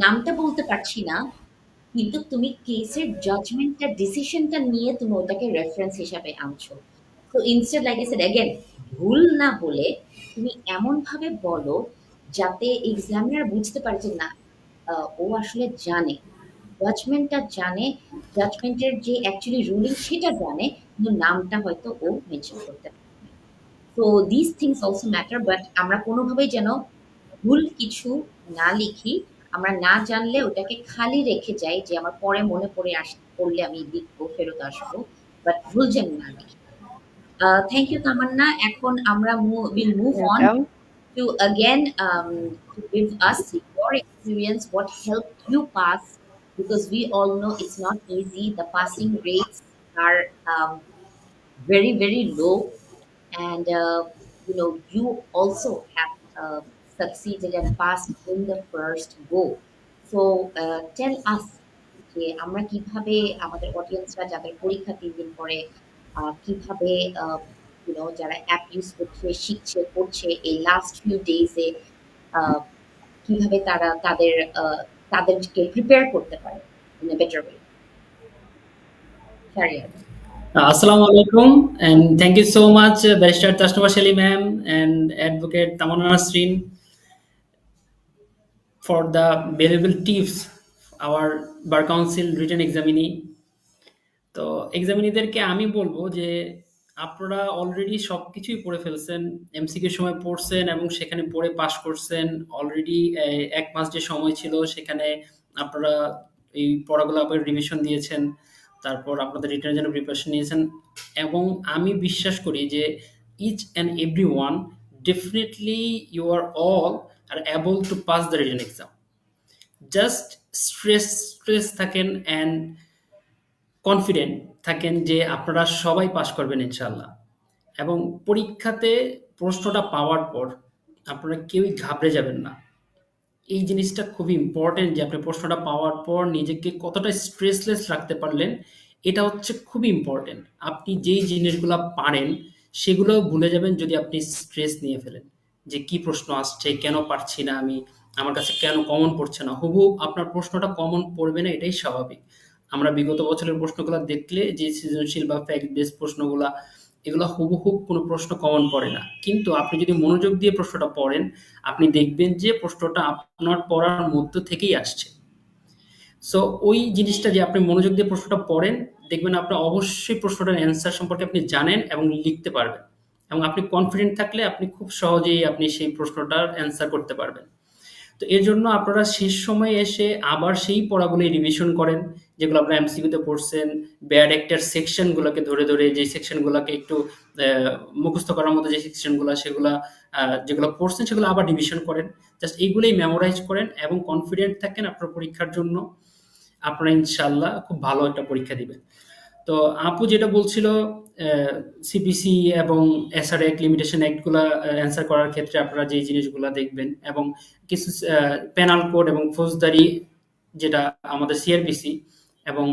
Speaker 1: নামটা বলতে পারছি না কিন্তু তুমি কেসের জাজমেন্টটা ডিসিশনটা নিয়ে তুমি ওটাকে রেফারেন্স হিসাবে আনছো। তো instead like I said again, ভুল না বলে তুমি এমন ভাবে বলো যাতে এক্সামিনার বুঝতে পারে যে না ও আসলে জানে, জাজমেন্টটা জানে, জাজমেন্টের যে অ্যাকচুয়ালি রুলিং সেটা জানে, কিন্তু নামটা হয়তো ও মেনশন করতে পারে। তো this things also matter, but আমরা কোনোভাবেই যেন ভুল কিছু না লিখি। আমরা না জানলে ওটাকে খালি রেখে যাই যে আমার পরে মনে পড়লে আমি লিখবো, ফেরত আসবো। বাট ভুল যেন না লিখি। থ্যাংক ইউ তামান্না। এখন আমরা will move on
Speaker 2: welcome.
Speaker 1: to again to give us your experience, what helped you pass, because we all know it's not easy. The passing rates are very, very low, and you also have succeeded and passed in the first go. So tell us যে আমরা কিভাবে আমাদের অডিয়েন্সরা যাদের পরীক্ষা ৩ দিন পরে কিভাবে যারা অ্যাপ ইউজ করছে, শিখছে, পড়ছে এই লাস্ট ফিউ ডেজে কিভাবে তারা তাদেরকে প্রিপেয়ার করতে পারে in a better way. Career.
Speaker 3: Assalamu alaikum, and thank you so much, Barrister Tasnova Sheli ma'am and Advocate Tamana Nasreen, for the valuable tips our bar council written examinee. তো এক্সামিনীদেরকে আমি বলবো যে আপনারা অলরেডি সবকিছুই পড়ে ফেলছেন, এমসিকিউ সময় পড়ছেন এবং সেখানে পড়ে পাশ করছেন অলরেডি। 1 মাস যে সময় ছিল সেখানে আপনারা এই পড়াগুলো আবার রিভিশন দিয়েছেন, তারপর আপনাদের রিটার্নের জন্য প্রিপারেশন নিয়েছেন, এবং আমি বিশ্বাস করি যে each and every one definitely you are all are able to pass the written exam. Just stress থাকেন অ্যান্ড কনফিডেন্ট থাকেন যে আপনারা সবাই পাস করবেন ইনশাল্লাহ। এবং পরীক্ষাতে প্রশ্নটা পাওয়ার পর আপনারা কেউই ঘাবড়ে যাবেন না। এই জিনিসটা খুবই ইম্পর্টেন্ট যে আপনি প্রশ্নটা পাওয়ার পর নিজেকে কতটা স্ট্রেসলেস রাখতে পারলেন, এটা হচ্ছে খুবই ইম্পর্টেন্ট। আপনি যেই জিনিসগুলা পারেন সেগুলোও ভুলে যাবেন যদি আপনি স্ট্রেস নিয়ে ফেলেন যে কি প্রশ্ন আসছে, কেন পারছি না আমি, আমার কাছে কেন কমন পড়ছে না। হুবহু আপনার প্রশ্নটা কমন পড়বে না, এটাই স্বাভাবিক। আমরা বিগত বছরের প্রশ্নগুলা দেখলে যে সৃজনশীল বা ফ্যাক্ট বেস প্রশ্নগুলা, এগুলো হুবহু কোনো প্রশ্ন কমন পড়ে না। কিন্তু আপনি যদি মনোযোগ দিয়ে প্রশ্নটা পড়েন, আপনি দেখবেন যে প্রশ্নটা আপনার পড়ার মধ্য থেকেই আসছে। সো ওই জিনিসটা যে আপনি মনোযোগ দিয়ে প্রশ্নটা পড়েন, দেখবেন আপনার অবশ্যই প্রশ্নটার অ্যান্সার সম্পর্কে আপনি জানেন এবং লিখতে পারবেন। এবং আপনি কনফিডেন্ট থাকলে আপনি খুব সহজেই আপনি সেই প্রশ্নটার অ্যান্সার করতে পারবেন। তো এর জন্য আপনারা শেষ সময়ে এসে আবার সেই পড়াগুলোই রিভিশন করেন যেগুলো আপনারা এমসিকিউতে পড়ছেন। ব্যাড অ্যাক্টের সেকশনগুলোকে ধরে ধরে যে সেকশনগুলোকে একটু মুখস্থ করার মতো যে সেকশনগুলো, সেগুলা যেগুলো পড়ছেন সেগুলো আবার রিভিশন করেন। জাস্ট এইগুলোই মেমোরাইজ করেন এবং কনফিডেন্ট থাকেন আপনার পরীক্ষার জন্য। আপনারা ইনশাল্লাহ খুব ভালো একটা পরীক্ষা দিবেন। তো আপু যেটা বলছিল সিপিসি এবং এসআর অ্যাক্ট, লিমিটেশন অ্যাক্টগুলা অ্যান্সার করার ক্ষেত্রে আপনারা যে জিনিসগুলা দেখবেন, এবং কিছু পেনাল কোড এবং ফৌজদারি যেটা আমাদের সিআরপিসি এবং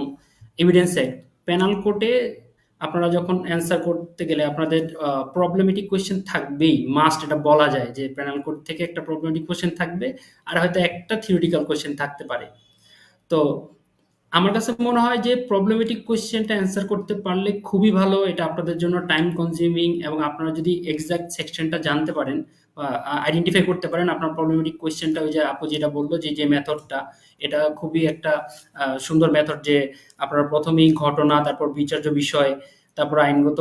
Speaker 3: এভিডেন্স অ্যাক্ট। পেনাল কোডে আপনারা যখন অ্যান্সার করতে গেলে আপনাদের প্রবলেমেটিক কোয়েশ্চেন থাকবেই, মাস্ট, এটা বলা যায় যে পেনাল কোড থেকে একটা প্রবলেমেটিক কোয়েশ্চেন থাকবে আর হয়তো একটা থিওরিটিক্যাল কোয়েশ্চেন থাকতে পারে। তো আমার কাছে মনে হয় যে প্রবলেমেটিক কোয়েশ্চেনটা অ্যান্সার করতে পারলে খুবই ভালো। এটা আপনাদের জন্য টাইম কনজিউমিং, এবং আপনারা যদি এক্সাক্ট সেকশনটা জানতে পারেন বা আইডেন্টিফাই করতে পারেন আপনার প্রবলেমেটিক কোয়েশ্চেনটা, ওই যে আপু যেটা বললো যে মেথডটা, এটা খুবই একটা সুন্দর মেথড যে আপনারা প্রথমেই ঘটনা, তারপর বিচার্য বিষয়, তারপর আইনগত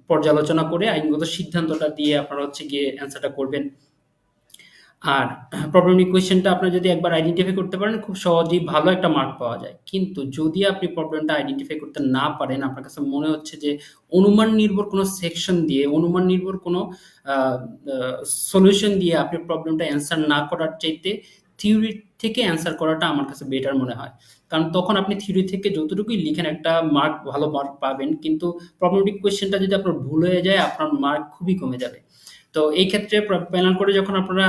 Speaker 3: পর্যালোচনা করে আইনগত সিদ্ধান্তটা দিয়ে আপনারা হচ্ছে গিয়ে অ্যান্সারটা করবেন। আর প্রবলেমেটিক কোয়েশ্চেনটা আপনারা যদি একবার আইডেন্টিফাই করতে পারেন, খুব সহজেই ভালো একটা মার্ক পাওয়া যায়। কিন্তু যদি আপনি প্রবলেমটা আইডেন্টিফাই করতে না পারেন, আপনার কাছে মনে হচ্ছে যে অনুমান নির্ভর কোনো সেকশন দিয়ে, অনুমান নির্ভর কোনো সলিউশন দিয়ে আপনি প্রবলেমটা অ্যান্সার না করার চাইতে থিওরি থেকে অ্যান্সার করাটা আমার কাছে বেটার মনে হয়। কারণ তখন আপনি থিওরি থেকে যতটুকুই লিখেন একটা মার্ক, ভালো মার্ক পাবেন, কিন্তু প্রবলেমেটিক কোয়েশ্চেনটা যদি আপনার ভুল হয়ে যায় আপনার মার্ক খুবই কমে যাবে। তো এই ক্ষেত্রে প্যানেল করে যখন আপনারা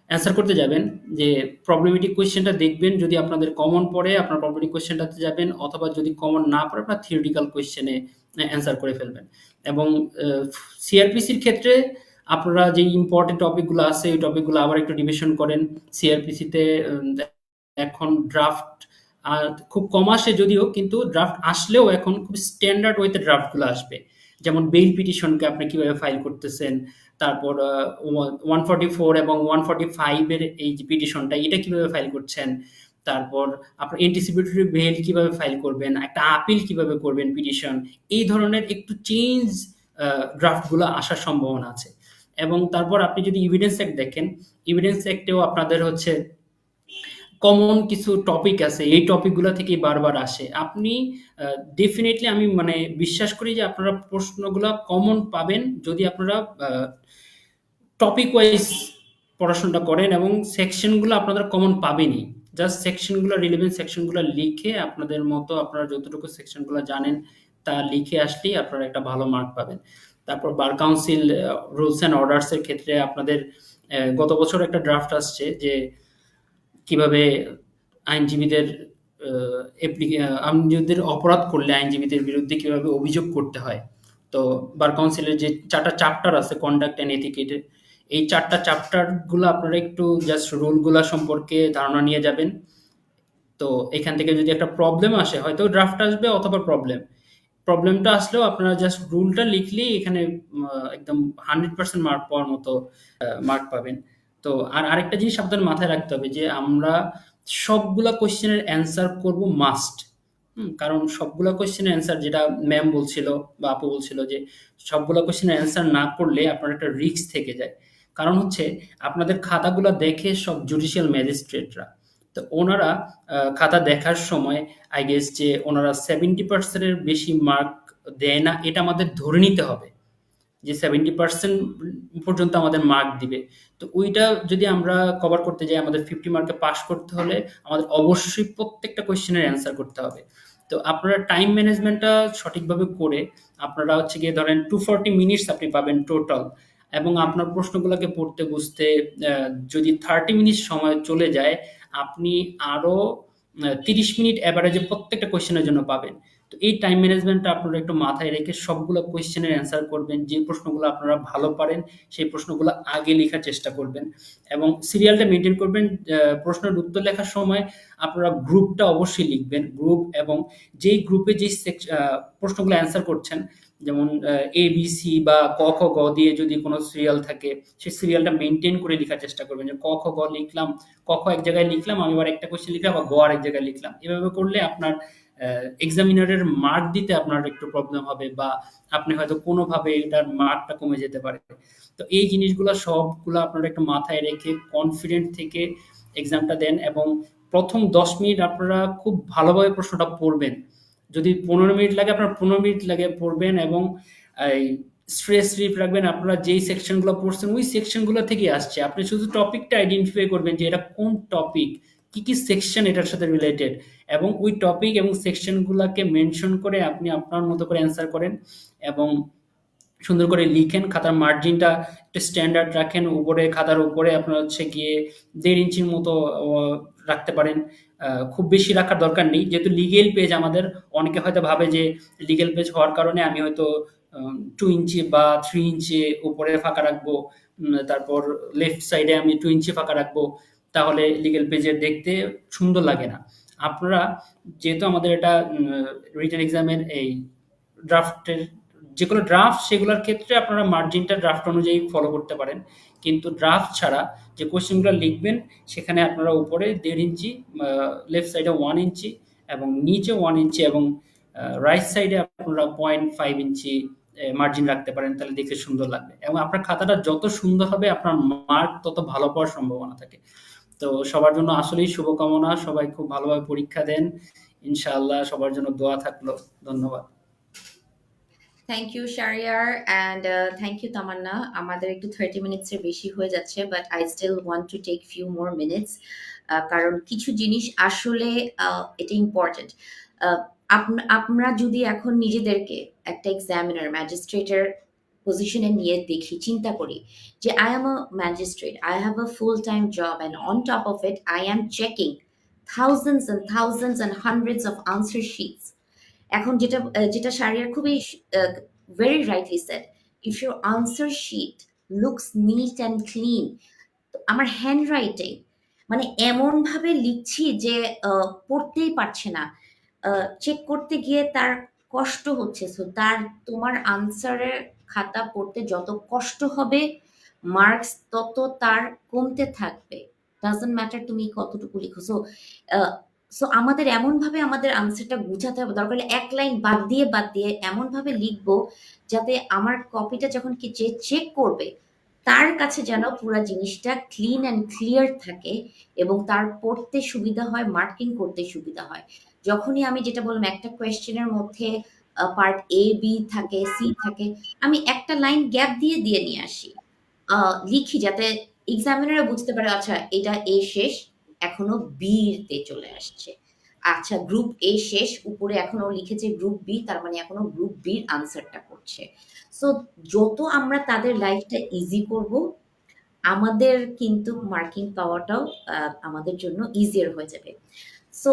Speaker 3: অ্যান্সার করতে যাবেন, যে প্রবলেমেটিক কোয়েশ্চেনটা দেখবেন, যদি আপনাদের কমন পড়ে আপনার প্রবলেমেটিক কোয়েশ্চেনটাতে যাবেন, অথবা যদি কমন না পড়ে আপনার থিওরিটিক্যাল কোয়েশ্চেনে অ্যান্সার করে ফেলবেন। এবং সিআরপিসির ক্ষেত্রে আপনারা যে ইম্পর্টেন্ট টপিকগুলো আছে ওই টপিকগুলো আবার একটু রিভিশন করেন। সিআরপিসিতে এখন ড্রাফট খুব কম আসে যদিও, কিন্তু ড্রাফট আসলেও এখন খুব স্ট্যান্ডার্ড ওয়েতে ড্রাফটগুলো আসবে। যেমন বেইল পিটিশনকে আপনি কিভাবে ফাইল করতেছেন, তারপর 144 এবং 145 এর এই যে পিটিশনটা, এটা কিভাবে ফাইল করছেন, তারপর আপনার এন্টিসিপেটরি বেল কিভাবে ফাইল করবেন, একটা আপিল কিভাবে করবেন পিটিশন, এই ধরনের একটু চেঞ্জ ড্রাফটগুলো আসার সম্ভাবনা আছে। এবং তারপর আপনি যদি এভিডেন্স অ্যাক্ট দেখেন, এভিডেন্স অ্যাক্টেও আপনাদের হচ্ছে কমন কিছু টপিক আছে, এই টপিকগুলো থেকেই বারবার আসে। আপনি ডেফিনেটলি আমি বিশ্বাস করি যে আপনারা প্রশ্নগুলো কমন পাবেন যদি আপনারা টপিক ওয়াইজ পড়াশোনাটা করেন এবং সেকশনগুলো আপনারা কমন পাবেনই। জাস্ট সেকশনগুলো, রিলেভেন্ট সেকশনগুলো লিখে আপনাদের মতো আপনারা যতটুকু সেকশনগুলো জানেন তা লিখে আসলেই আপনারা একটা ভালো মার্ক পাবেন। তারপর bar council rules and orders এর ক্ষেত্রে আপনাদের গত বছর একটা ড্রাফট আসছে যে কিভাবে আইনজীবীদের আইনজীবীদের অপরাধ করলে আইনজীবীদের বিরুদ্ধে কিভাবে অভিযোগ করতে হয়। তো বার কাউন্সিলের যে ৪টা চ্যাপ্টার আছে কন্ডাক্ট অ্যান্ড এথিকেটের, এই ৪টা চ্যাপ্টারগুলো আপনারা একটু জাস্ট রুলগুলা সম্পর্কে ধারণা নিয়ে যাবেন। তো এখান থেকে যদি একটা প্রবলেম আসে, হয়তো ড্রাফট আসবে অথবা প্রবলেমটা আসলেও আপনারা জাস্ট রুলটা লিখলেই এখানে একদম 100% মার্ক পাওয়ার মতো মার্ক পাবেন। তো আর আরেকটা জিনিস আপনাদের মাথায় রাখতে হবে যে আমরা সবগুলা কোয়েশ্চেনের অ্যান্সার করব মাস্ট। কারণ সবগুলা কোয়েশ্চেনের অ্যান্সার, যেটা ম্যাম বলছিল বা আপু বলছিল যে সবগুলা কোয়েশ্চেনের অ্যান্সার না করলে আপনার একটা রিস্ক থেকে যায়। কারণ হচ্ছে আপনাদের খাতাগুলা দেখে সব জুডিশিয়াল ম্যাজিস্ট্রেটরা, তো ওনারা খাতা দেখার সময় আই গেস যে ওনারা 70% এর বেশি মার্ক দেয় না, এটা আমাদের ধরে নিতে হবে যে 70% পর্যন্ত আমাদের মার্ক দিবে। তো ওইটা যদি আমরা কভার করতে যাই, আমাদের 50 মার্কে পাস করতে হলে আমাদের অবশ্যই প্রত্যেকটা কোয়েশ্চেনের অ্যান্সার করতে হবে। তো আপনারা টাইম ম্যানেজমেন্টটা সঠিকভাবে করে আপনারা হচ্ছে গিয়ে ধরেন 240 মিনিটস আপনি পাবেন টোটাল, এবং আপনার প্রশ্নগুলোকে পড়তে বুঝতে যদি 30 মিনিট সময় চলে যায়, আপনি আরো 30 মিনিট এভারেজে প্রত্যেকটা কোয়েশ্চেনের জন্য পাবেন। তো এই টাইম ম্যানেজমেন্টটা আপনারা একটু মাথায় রেখে সবগুলো কোয়েশ্চেনের অ্যান্সার করবেন। যে প্রশ্নগুলো আপনারা ভালো পারেন সেই প্রশ্নগুলো আগে লেখার চেষ্টা করবেন এবং সিরিয়ালটা মেনটেন করবেন। প্রশ্নের উত্তর লেখার সময় আপনারা গ্রুপটা অবশ্যই লিখবেন, গ্রুপ, এবং যেই গ্রুপে যে প্রশ্নগুলো অ্যান্সার করছেন, যেমন এ বি সি বা ক খ গ দিয়ে যদি কোনো সিরিয়াল থাকে, সেই সিরিয়ালটা মেনটেন করে লেখার চেষ্টা করবেন। যে ক খ গ লিখলাম, ক খ এক জায়গায় লিখলাম, আমি আবার একটা কোয়েশ্চেন লিখলাম, আবার গ আরেক জায়গায় লিখলাম। এভাবে করলে আপনার এক্সামিনারের মার্ক দিতে আপনার একটু প্রবলেম হবে, বা আপনি হয়তো কোনোভাবে এটার মার্কটা কমে যেতে পারে। তো এই জিনিসগুলো সবগুলো আপনারা একটু মাথায় রেখে কনফিডেন্ট থেকে এক্সামটা দেন, এবং প্রথম 10 মিনিট আপনারা খুব ভালোভাবে প্রশ্নটা পড়বেন। যদি 15 মিনিট লাগে, আপনার 15 মিনিট লাগে পড়বেন, এবং এই স্ট্রেস রিপ রাখবেন আপনারা যেই সেকশনগুলো পড়ছেন ওই সেকশনগুলো থেকে আসছে। আপনি শুধু টপিকটা আইডেন্টিফাই করবেন যে এটা কোন টপিক, কি কি সেকশন এটার সাথে রিলেটেড, এবং ওই টপিক এবং সেকশনগুলোকে মেনশন করে আপনি আপনার মতো করে অ্যান্সার করেন এবং সুন্দর করে লিখেন। খাতার মার্জিনটা একটু স্ট্যান্ডার্ড রাখেন, উপরে খাতার উপরে আপনার হচ্ছে গিয়ে 1.5 ইঞ্চির মতো রাখতে পারেন। খুব বেশি রাখার দরকার নেই, যেহেতু লিগেল পেজ আমাদের। অনেকে হয়তো ভাবে যে লিগেল পেজ হওয়ার কারণে আমি হয়তো 2 ইঞ্চি বা 3 ইঞ্চি উপরে ফাঁকা রাখবো, তারপর লেফট সাইডে আমি 2 ইঞ্চি ফাঁকা রাখবো, তাহলে লিগেল পেজের দেখতে সুন্দর লাগে না। আপনারা যেহেতু আমাদের এটা রিটেন এক্সামের এই ড্রাফটের যেগুলো ড্রাফট, সেগুলোর ক্ষেত্রে আপনারা মার্জিনটা ড্রাফট অনুযায়ী ফলো করতে পারেন। কিন্তু ড্রাফট ছাড়া যে কোয়েশ্চেনগুলো লিখবেন সেখানে আপনারা উপরে 1.5 ইঞ্চি, লেফট সাইডে 1 ইঞ্চি, এবং নিচে 1 ইঞ্চি, এবং রাইট সাইডে আপনারা 0.5 ইঞ্চি মার্জিন রাখতে পারেন, তাহলে দেখতে সুন্দর লাগবে। এবং আপনার খাতাটা যত সুন্দর হবে আপনার মার্ক তত ভালো পাওয়ার সম্ভাবনা থাকে। তো সবার জন্য আসলেই শুভকামনা, সবাই খুব ভালোভাবে পরীক্ষা দেন, ইনশাআল্লাহ। সবার জন্য দোয়া থাকলো। ধন্যবাদ।
Speaker 1: Thank you Shariar and thank you Tamanna. আমাদের একটু 30 মিনিটসের বেশি হয়ে যাচ্ছে, but I still want to take few more minutes, কারণ কিছু জিনিস আসলে এটা ইম্পর্টেন্ট। আমরা যদি এখন নিজেদেরকে একটা এক্সামিনার ম্যাজিস্ট্রেটের পজিশনে নিয়ে দেখি, চিন্তা করি যে I am a magistrate, I have a full time job, and on top of it I am checking thousands and hundreds of answer shits. এখন যেটা শারিয়ার খুবই very rightly said, if your answer sheet looks neat and clean, আমার hand writing মানে এমন ভাবে লিখছি যে পড়তেই পারছে না, চেক করতে গিয়ে তার কষ্ট হচ্ছে। সো তোমার আনসারের খাতা পড়তে যত কষ্ট হবে, মার্কস তত তার কমতে থাকবে। ডাজন্ট ম্যাটার তুমি কতটুকু লিখো। সো আমাদের এমন ভাবে আমাদের আনসারটা গুছাতে হবে, দরকার হলে এক লাইন বাদ দিয়ে এমন ভাবে লিখবো যাতে আমার কপিটা যখন কি যে চেক করবে তার কাছে যেন পুরো জিনিসটা ক্লিন অ্যান্ড ক্লিয়ার থাকে, এবং তার পড়তে সুবিধা হয়, মার্কিং করতে সুবিধা হয়। যখনই আমি যেটা বললাম, একটা কোয়েশ্চেনের মধ্যে পার্ট এ বি থাকে, সি থাকে, আমি একটা লাইন গ্যাপ দিয়ে দিয়ে নিয়ে আসি। লিখি যাতে এক্সামিনাররা বুঝতে পারে আচ্ছা এটা এ শেষ, এখনো বি তে চলে আসছে। আচ্ছা গ্রুপ এ শেষ, উপরে এখনো লিখেছে গ্রুপ বি, তার মানে এখনো গ্রুপ বির আনসারটা করছে। সো যত আমরা তাদের লাইফটা ইজি করব, আমাদের কিন্তু মার্কিং পাওয়াটাও আমাদের জন্য ইজিয়ার হয়ে যাবে। সো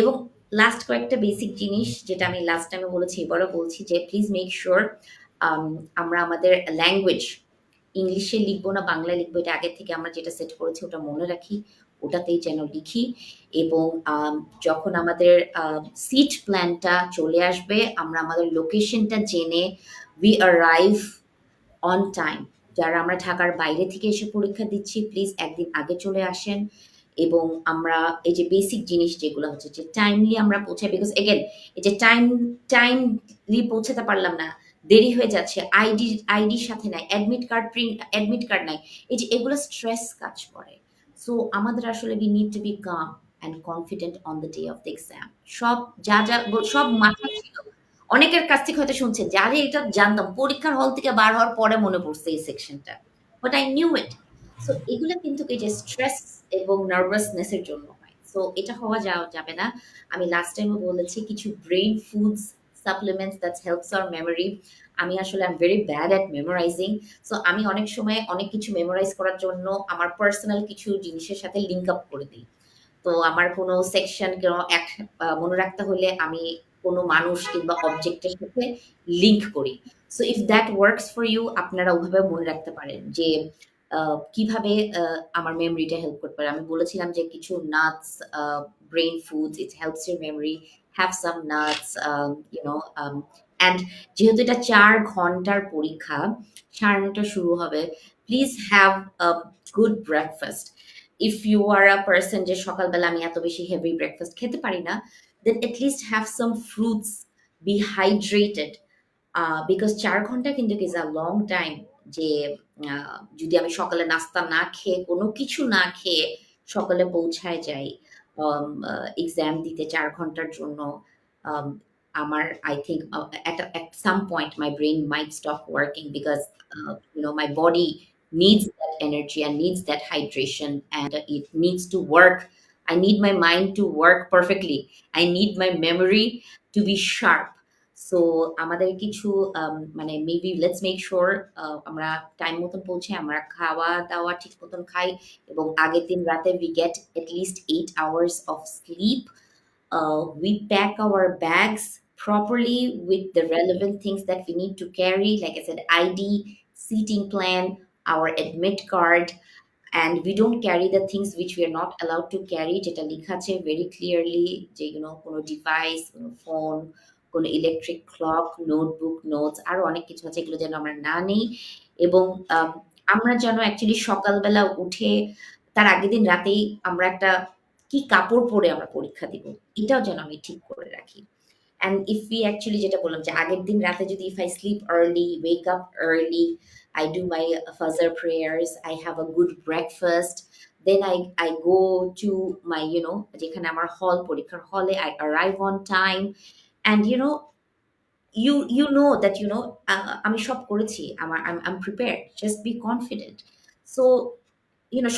Speaker 1: এবং লাস্ট কয়েকটা বেসিক জিনিস যেটা আমি লাস্ট টাইমে বলেছি, এবারও বলছি যে প্লিজ মেক শিওর আমরা আমাদের ল্যাঙ্গুয়েজ ইংলিশে লিখবো না বাংলায় লিখবো, এটা আগে থেকে আমরা যেটা সেট করেছি ওটা মনে রাখি, ওটাতেই যেন লিখি। এবং যখন আমাদের সিট প্ল্যানটা চলে আসবে, আমরা আমাদের লোকেশনটা জেনে উই অ্যারাইভ অন টাইম। যারা আমরা ঢাকার বাইরে থেকে এসে পরীক্ষা দিচ্ছি প্লিজ একদিন আগে চলে আসেন। এবং আমরা এই যে বেসিক জিনিস যেগুলো হচ্ছে যে টাইমলি আমরা পৌঁছাই, বিকজ এগেন এই যে টাইমলি পৌঁছাতে পারলাম না, দেরি হয়ে যাচ্ছে, আইডির সাথে নাই, অ্যাডমিট কার্ড নাই, এই যে এগুলো স্ট্রেস কাজ করে। সো আমাদের আসলে we need to be calm and confident on the day of the exam. সব যা সব মাথা ছিল, অনেকের কাছ থেকে হয়তো শুনছেন যে আরে এটা জানতাম, পরীক্ষার হল থেকে বার হওয়ার পরে মনে পড়ছে এই সেকশনটা, but I knew it. So এগুলো কিন্তু এই যে স্ট্রেস এবং নার্ভাসনেস এর জন্য হয়। সো এটা হওয়া যাবে না। আমি লাস্ট টাইমও বলেছি কিছু brain foods supplements that helps our memory. আমি আসলে I am very bad at memorising. So আমি অনেক সময় অনেক কিছু মেমোরাইজ করার জন্য আমার পার্সোনাল কিছু জিনিসের সাথে লিঙ্ক আপ করে দিই। তো আমার কোনো সেকশন মনে রাখতে হলে আমি কোনো মানুষ কিংবা অবজেক্টের সাথে লিঙ্ক করি। So if that works for you, আপনারা ওভাবে মনে রাখতে পারেন যে কিভাবে আমার মেমরিটা হেল্প করতে পারে। আমি বলেছিলাম যে কিছু nuts, brain foods, it helps your memory. Have some nuts, you know, and যেহেতু এটা 4 ঘন্টার পরীক্ষা, 9:30 শুরু হবে, please have a good breakfast. If you are a person যে সকালবেলা আমি এত বেশি হেভি ব্রেকফাস্ট খেতে পারি না, then at least have some fruits, be hydrated. Because 4 ঘন্টা কিন্তু ইজ আ লং টাইম। যে যদি আমি সকালে নাস্তা না খেয়ে কোনো কিছু না খেয়ে সকালে পৌঁছায় যাই এক্সাম দিতে 4 ঘন্টার জন্য, um, আমার I think at some point my brain might stop working because my body needs that energy and needs that hydration, and it needs to work. I need my mind to work perfectly. I need my memory to be sharp. So আমাদের কিছু মানে maybe let's make sure আমরা time মতন পৌঁছে আমরা খাওয়া দাওয়া ঠিক মতন খাই, এবং আগের দিন রাতে we get at least 8 hours of sleep. We pack our bags properly with the relevant things that we need to carry, like I said, ID, seating plan, our admit card, and we don't carry the things which we are not allowed to carry, যেটা লেখা আছে very clearly যে কোনো device, কোনো phone, কোনো electric clock, notebook, notes, আরো অনেক কিছু আছে, এগুলো যেন আমরা না নেই। এবং আম, আমরা যেন অ্যাকচুয়ালি সকালবেলা উঠে তার আগের দিন রাতেই আমরা একটা কি কাপড় পরে আমরা পরীক্ষা দিব, এটাও যেন আমি ঠিক করে রাখি। And if we actually যেটা বললাম যে আগের দিন রাতে যদি if I sleep early, wake up early, I do my fajr prayers, I have a good breakfast, then I go to my যেখানে আমার হল, পরীক্ষার হলে I arrive on time, and you know that আমি সব করেছি, I'm prepared, just be confident. So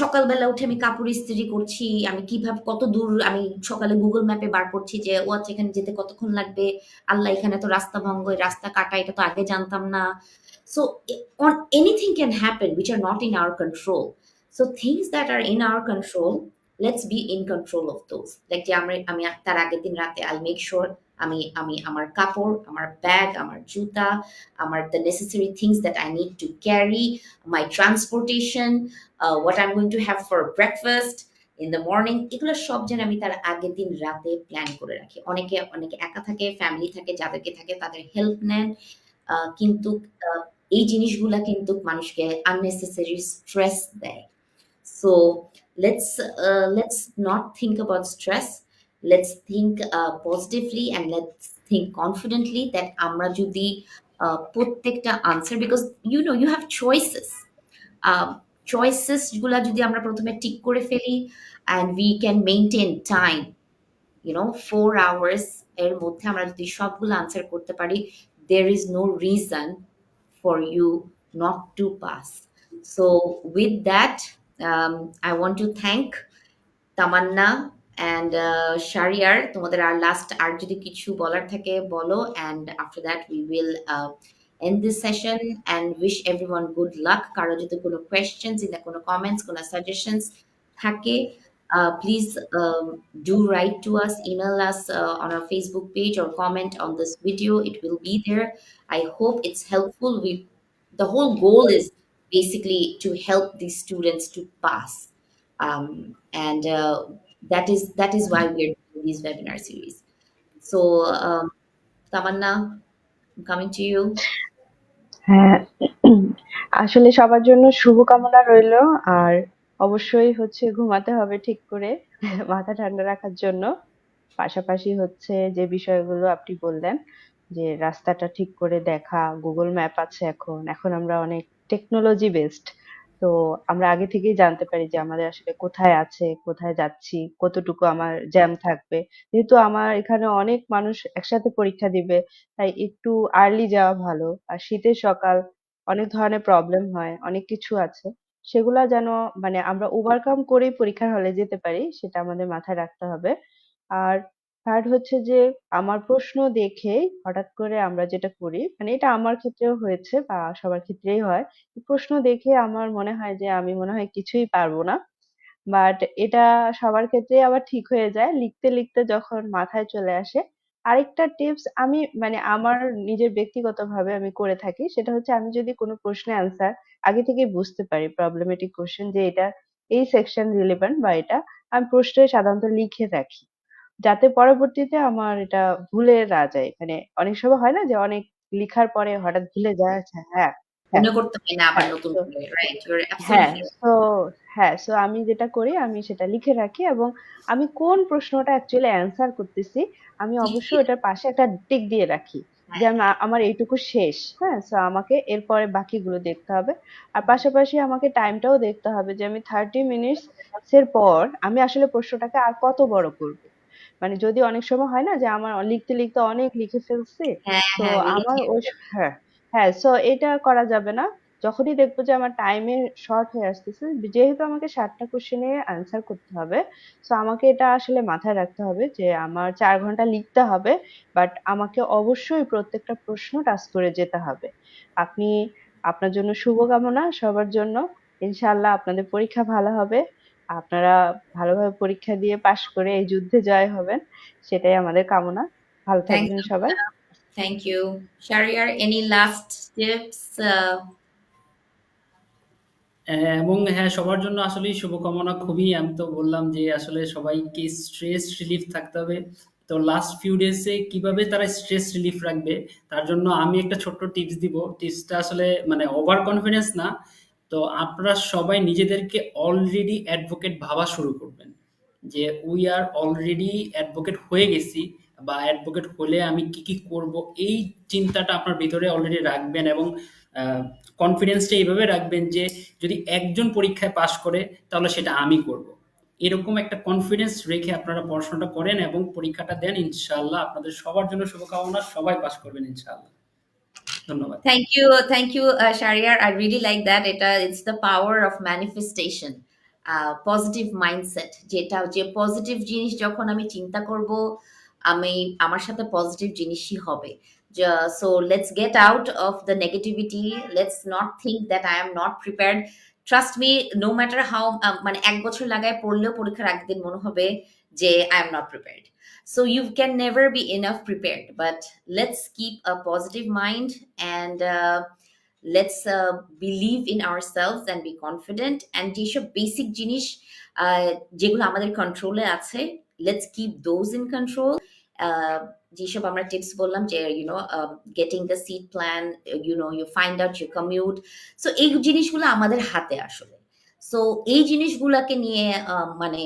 Speaker 1: সকালবেলা উঠে আমি কাপড় ইস্ত্রি করছি, আমি কিভাবে কত দূর আমি সকালে গুগল ম্যাপে বার করছি যে ও আচ্ছা এখানে যেতে কতক্ষণ লাগবে, আল্লাহ এখানে তো রাস্তা ভঙ্গ, এই রাস্তা কাটা, এটা তো আগে জানতাম না। So on anything can happen which are not in our control. So things that are in our control, let's be in control of those. Like যে আমি তার আগের দিন রাতে I'll make sure আমি আমি আমার কাপড়, আমার ব্যাগ, আমার জুতা, আমার the necessary things that I need to carry, my transportation, what I'm going to have for breakfast in the morning, এগুলো সব যেন আমি তার আগের দিন রাতে প্ল্যান করে রাখি। অনেকে অনেকে একা থাকে, ফ্যামিলি থাকে, যাদেরকে থাকে তাদের হেল্প নেন। কিন্তু এই জিনিসগুলা কিন্তু মানুষকে unnecessary স্ট্রেস দেয়। So let's not think about stress. Let's think positively, and let's think confidently that আমরা যদি প্রত্যেকটা answer, because you have choices. Choices গুলা যদি আমরা প্রথমে টিক করে ফেলি, and we can maintain time, 4 hours এর মধ্যে আমরা যদি সবগুলো আনসার করতে পারি, there is no reason for you not to pass. So with that, I want to thank Tamannaah and Shahriar. তোমাদের আর লাস্ট আর যদি কিছু বলার থাকে বলো, and after that we will end this session and wish everyone good luck। কারো যদি কোনো questions, কোনো comments, কোনো suggestions থাকে, please do write to us, email us on our Facebook page, or comment on this video. It will be there. I hope it's helpful. The whole goal is basically to help these students to pass, and that is why we're doing these webinar series. So, Tamanna, I'm coming to you.
Speaker 2: হ্যাঁ, আসলে সবার জন্য শুভকামনা রইলো। আর অবশ্যই হচ্ছে ঘুমাতে হবে ঠিক করে, মাথা ঠান্ডা রাখার জন্য। পাশাপাশি হচ্ছে যে বিষয়গুলো আপনি বললেন যে রাস্তাটা ঠিক করে দেখা, Google ম্যাপ আছে এখন। এখন আমরা অনেক টেকনোলজি বেসড। তো আমরা আগে থেকেই জানতে পারি যে আমাদের আসলে কোথায় আছে, কোথায় যাচ্ছি, কতটুকু আমার জ্যাম থাকবে। যেহেতু আমার এখানে অনেক মানুষ একসাথে পরীক্ষা দিবে, তাই একটু আর্লি যাওয়া ভালো। আর শীতের সকাল, অনেক ধরনের প্রবলেম হয়, অনেক কিছু আছে। সেগুলা যেন মানে আমরা ওভারকাম করেই পরীক্ষার হলে যেতে পারি, সেটা আমাদের মাথায় রাখতে হবে। আর থার্ড হচ্ছে যে আমার প্রশ্ন দেখেই হঠাৎ করে আমরা যেটা করি, মানে এটা আমার ক্ষেত্রেও হয়েছে বা সবার ক্ষেত্রেই হয়। প্রশ্ন দেখে আমার মনে হয় যে আমি মনে হয় কিছুই পারবো না। বাট এটা সবার ক্ষেত্রেই আবার ঠিক হয়ে যায় লিখতে, লিখতে যখন মাথায় চলে আসে। আরেকটা টিপস আমি মানে আমার নিজের ব্যক্তিগতভাবে আমি করে থাকি। সেটা হচ্ছে আমি যদি কোনো প্রশ্নের অ্যান্সার আগে থেকেই বুঝতে পারি প্রবলেমেটিক কোয়েশ্চেন যে এটা এই সেকশন রিলেভেন্ট বা এটা আমি প্রশ্নে সাধারণত লিখে রাখি। যাতে পরবর্তীতে আমার এটা ভুলে না যায়। মানে অনেক সময় হয় না যে অনেক লিখার পরে হঠাৎ ভুলে যায় আচ্ছা হ্যাঁ, হ্যাঁ,
Speaker 1: মনে করতে হয় না আবার
Speaker 2: হ্যাঁ।
Speaker 1: নতুন
Speaker 2: তো
Speaker 1: করে, রাইট? ইউর
Speaker 2: হ্যাঁ,
Speaker 1: অ্যাবসলিউটলি
Speaker 2: সো সো আমি যেটা করি আমি সেটা লিখে রাখি এবং আমি কোন প্রশ্নটা অ্যাকচুয়ালি অ্যান্সার করতেছি আমি
Speaker 1: ঠিক।
Speaker 2: অবশ্যই ওটার পাশে একটা টিক দিয়ে রাখি। যে
Speaker 1: হ্যাঁ, হ্যাঁ।
Speaker 2: আমার এইটুকু শেষ। হ্যাঁ? সো আমাকে এরপরে বাকিগুলো দেখতে হবে। আর পাশাপাশি আমাকে টাইমটাও দেখতে হবে যে আমি 30 মিনিটস এর পর আমি আসলে প্রশ্নটাকে আর কত বড় করব। মানে যদি অনেক সময় হয় না যে আমার লিখতে, লিখতে অনেক লিখে ফেলছি।
Speaker 1: হ্যাঁ,
Speaker 2: সো
Speaker 1: হ্যাঁ, রিলেট
Speaker 2: আমার
Speaker 1: হয়ে
Speaker 2: ওই
Speaker 1: যাবে।
Speaker 2: হ্যাঁ, হ্যাঁ, সো এটা করা যাবে না। যখনই দেখবো যে আমার টাইমের শর্ট হয়ে আসতেছে, যেহেতু আমাকে ৭ টা কোয়েশ্চেনের অ্যান্সার করতে হবে, সো আমাকে এটা আসলে মাথায় রাখতে হবে যে আমার ৪ ঘন্টা লিখতে হবে, বাট আমাকে অবশ্যই প্রত্যেকটা প্রশ্ন টাচ করে যেতে হবে। আপনি আপনার জন্য শুভকামনা সবার জন্য। ইনশাআল্লাহ আপনাদের পরীক্ষা ভালো হবে। আপনারা ভালোভাবে পরীক্ষা দিয়ে পাশ করে এই যুদ্ধে জয় হবেন। সেটাই আমাদের কামনা। ভালো
Speaker 1: থ্যাংক
Speaker 2: থাকবেন
Speaker 1: ইউ,
Speaker 2: সবাই।
Speaker 1: Thank you. Shariar, any last tips?
Speaker 3: এবং হ্যাঁ, সবার জন্য আসলেই শুভকামনা খুবই। আমি তো বললাম যে আসলে সবাইকে স্ট্রেস রিলিফ থাকতে হবে। তো লাস্ট ফিউ ডেজে কিভাবে তারা স্ট্রেস রিলিফ রাখবে তার জন্য আমি একটা ছোট্ট টিপস দিব। টিপসটা আসলে মানে ওভার কনফিডেন্স না। তো আপনারা সবাই নিজেদেরকে অলরেডি অ্যাডভোকেট ভাবা শুরু করবেন। যে উই আর অলরেডি অ্যাডভোকেট হয়ে গেছি বা অ্যাডভোকেট হলে আমি কি, কি করব এই চিন্তাটা আপনার ভিতরে অলরেডি রাখবেন এবং আ কনফিডেন্সটা এভাবে রাখবেন যে যদি একজন পরীক্ষায় পাস করে তাহলে সেটা আমি করব। এরকম একটা কনফিডেন্স রেখে আপনারা পড়াশোনাটা করেন এবং পরীক্ষাটা দেন। ইনশাআল্লাহ আপনাদের সবার জন্য শুভকামনা। সবাই পাস করবেন ইনশাআল্লাহ। ধন্যবাদ।
Speaker 1: Thank you, Shariar. I really like that. It's the power of manifestation, positive mindset. যেটা যে পজিটিভ জিনিস যখন আমি চিন্তা করব, আমি আমার সাথে পজিটিভ জিনিসই হবে। So let's get out of the negativity. Let's not think that I am not prepared. Trust me, no matter how, মানে ১ বছর লাগায় পড়লেও পরীক্ষার আগের দিন মনে হবে যে I am not prepared. So you can never be enough prepared, but let's keep a positive mind, and let's believe in ourselves and be confident, and যেসব বেসিক জিনিস যেগুলো আমাদের কন্ট্রোলে আছে, let's keep those in control. যেসব আমরা tips বললাম যে getting the seat plan, you find out your commute. So এই জিনিসগুলো আমাদের হাতে আসলে। সো এই জিনিসগুলাকে নিয়ে মানে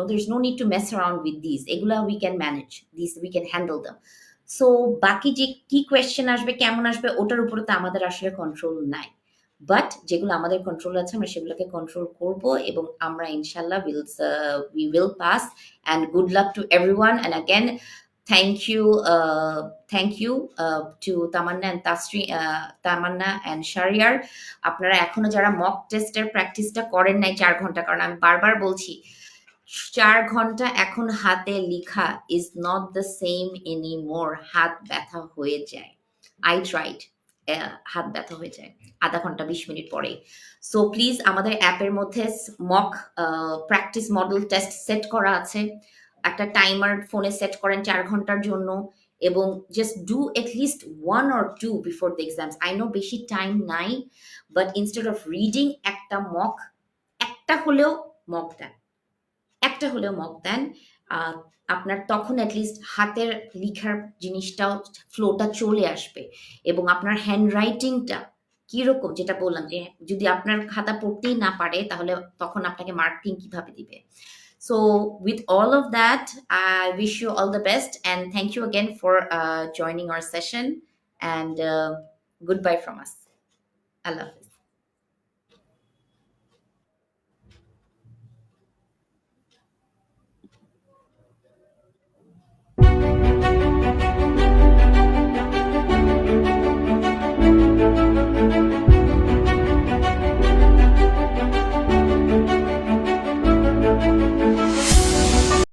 Speaker 1: there's no need to mess around with these, এগুলা we can manage these, we can handle them. So বাকি যে কি কোয়েশ্চেন আসবে, কেমন আসবে, ওটার উপরে তো আমাদের আসলে কন্ট্রোল নাই। বাট যেগুলো আমাদের কন্ট্রোল আছে আমরা সেগুলোকে কন্ট্রোল করব, এবং আমরা ইনশাল্লাহ we will pass. And good luck to everyone, and again Thank you to Tamanna and Shariar. আপনারা এখনো যারা মক টেস্টের প্র্যাকটিসটা করেন নাই 4 ঘন্টা, কারণ আমি বারবার বলছি 4 ঘন্টা এখন হাতে লিখা is not the same anymore. হাত ব্যথা হয়ে যায়। আই ট্রাইড, হাত ব্যথা হয়ে যায় আধা ঘন্টা 20 মিনিট পরে। সো প্লিজ আমাদের অ্যাপের মধ্যে mock practice model test set করা আছে। একটা টাইমার ফোনে সেট করেন 4 ঘন্টার জন্য, এবং just do at least 1 or 2 before the exams. I know বেশি টাইম নাই, বাট ইনস্টেড অফ রিডিং একটা হলেও মক দেন, একটা হলেও মক দেন। আহ, আপনার তখন অ্যাটলিস্ট হাতের লিখার জিনিসটাও, ফ্লোটা চলে আসবে, এবং আপনার হ্যান্ড রাইটিংটা কিরকম, যেটা বললাম যে যদি আপনার খাতা পড়তেই না পারে তাহলে তখন আপনাকে মার্কিং কিভাবে দিবে। So with all of that, I wish you all the best, and thank you again for joining our session, and goodbye from us. Allah Hafiz.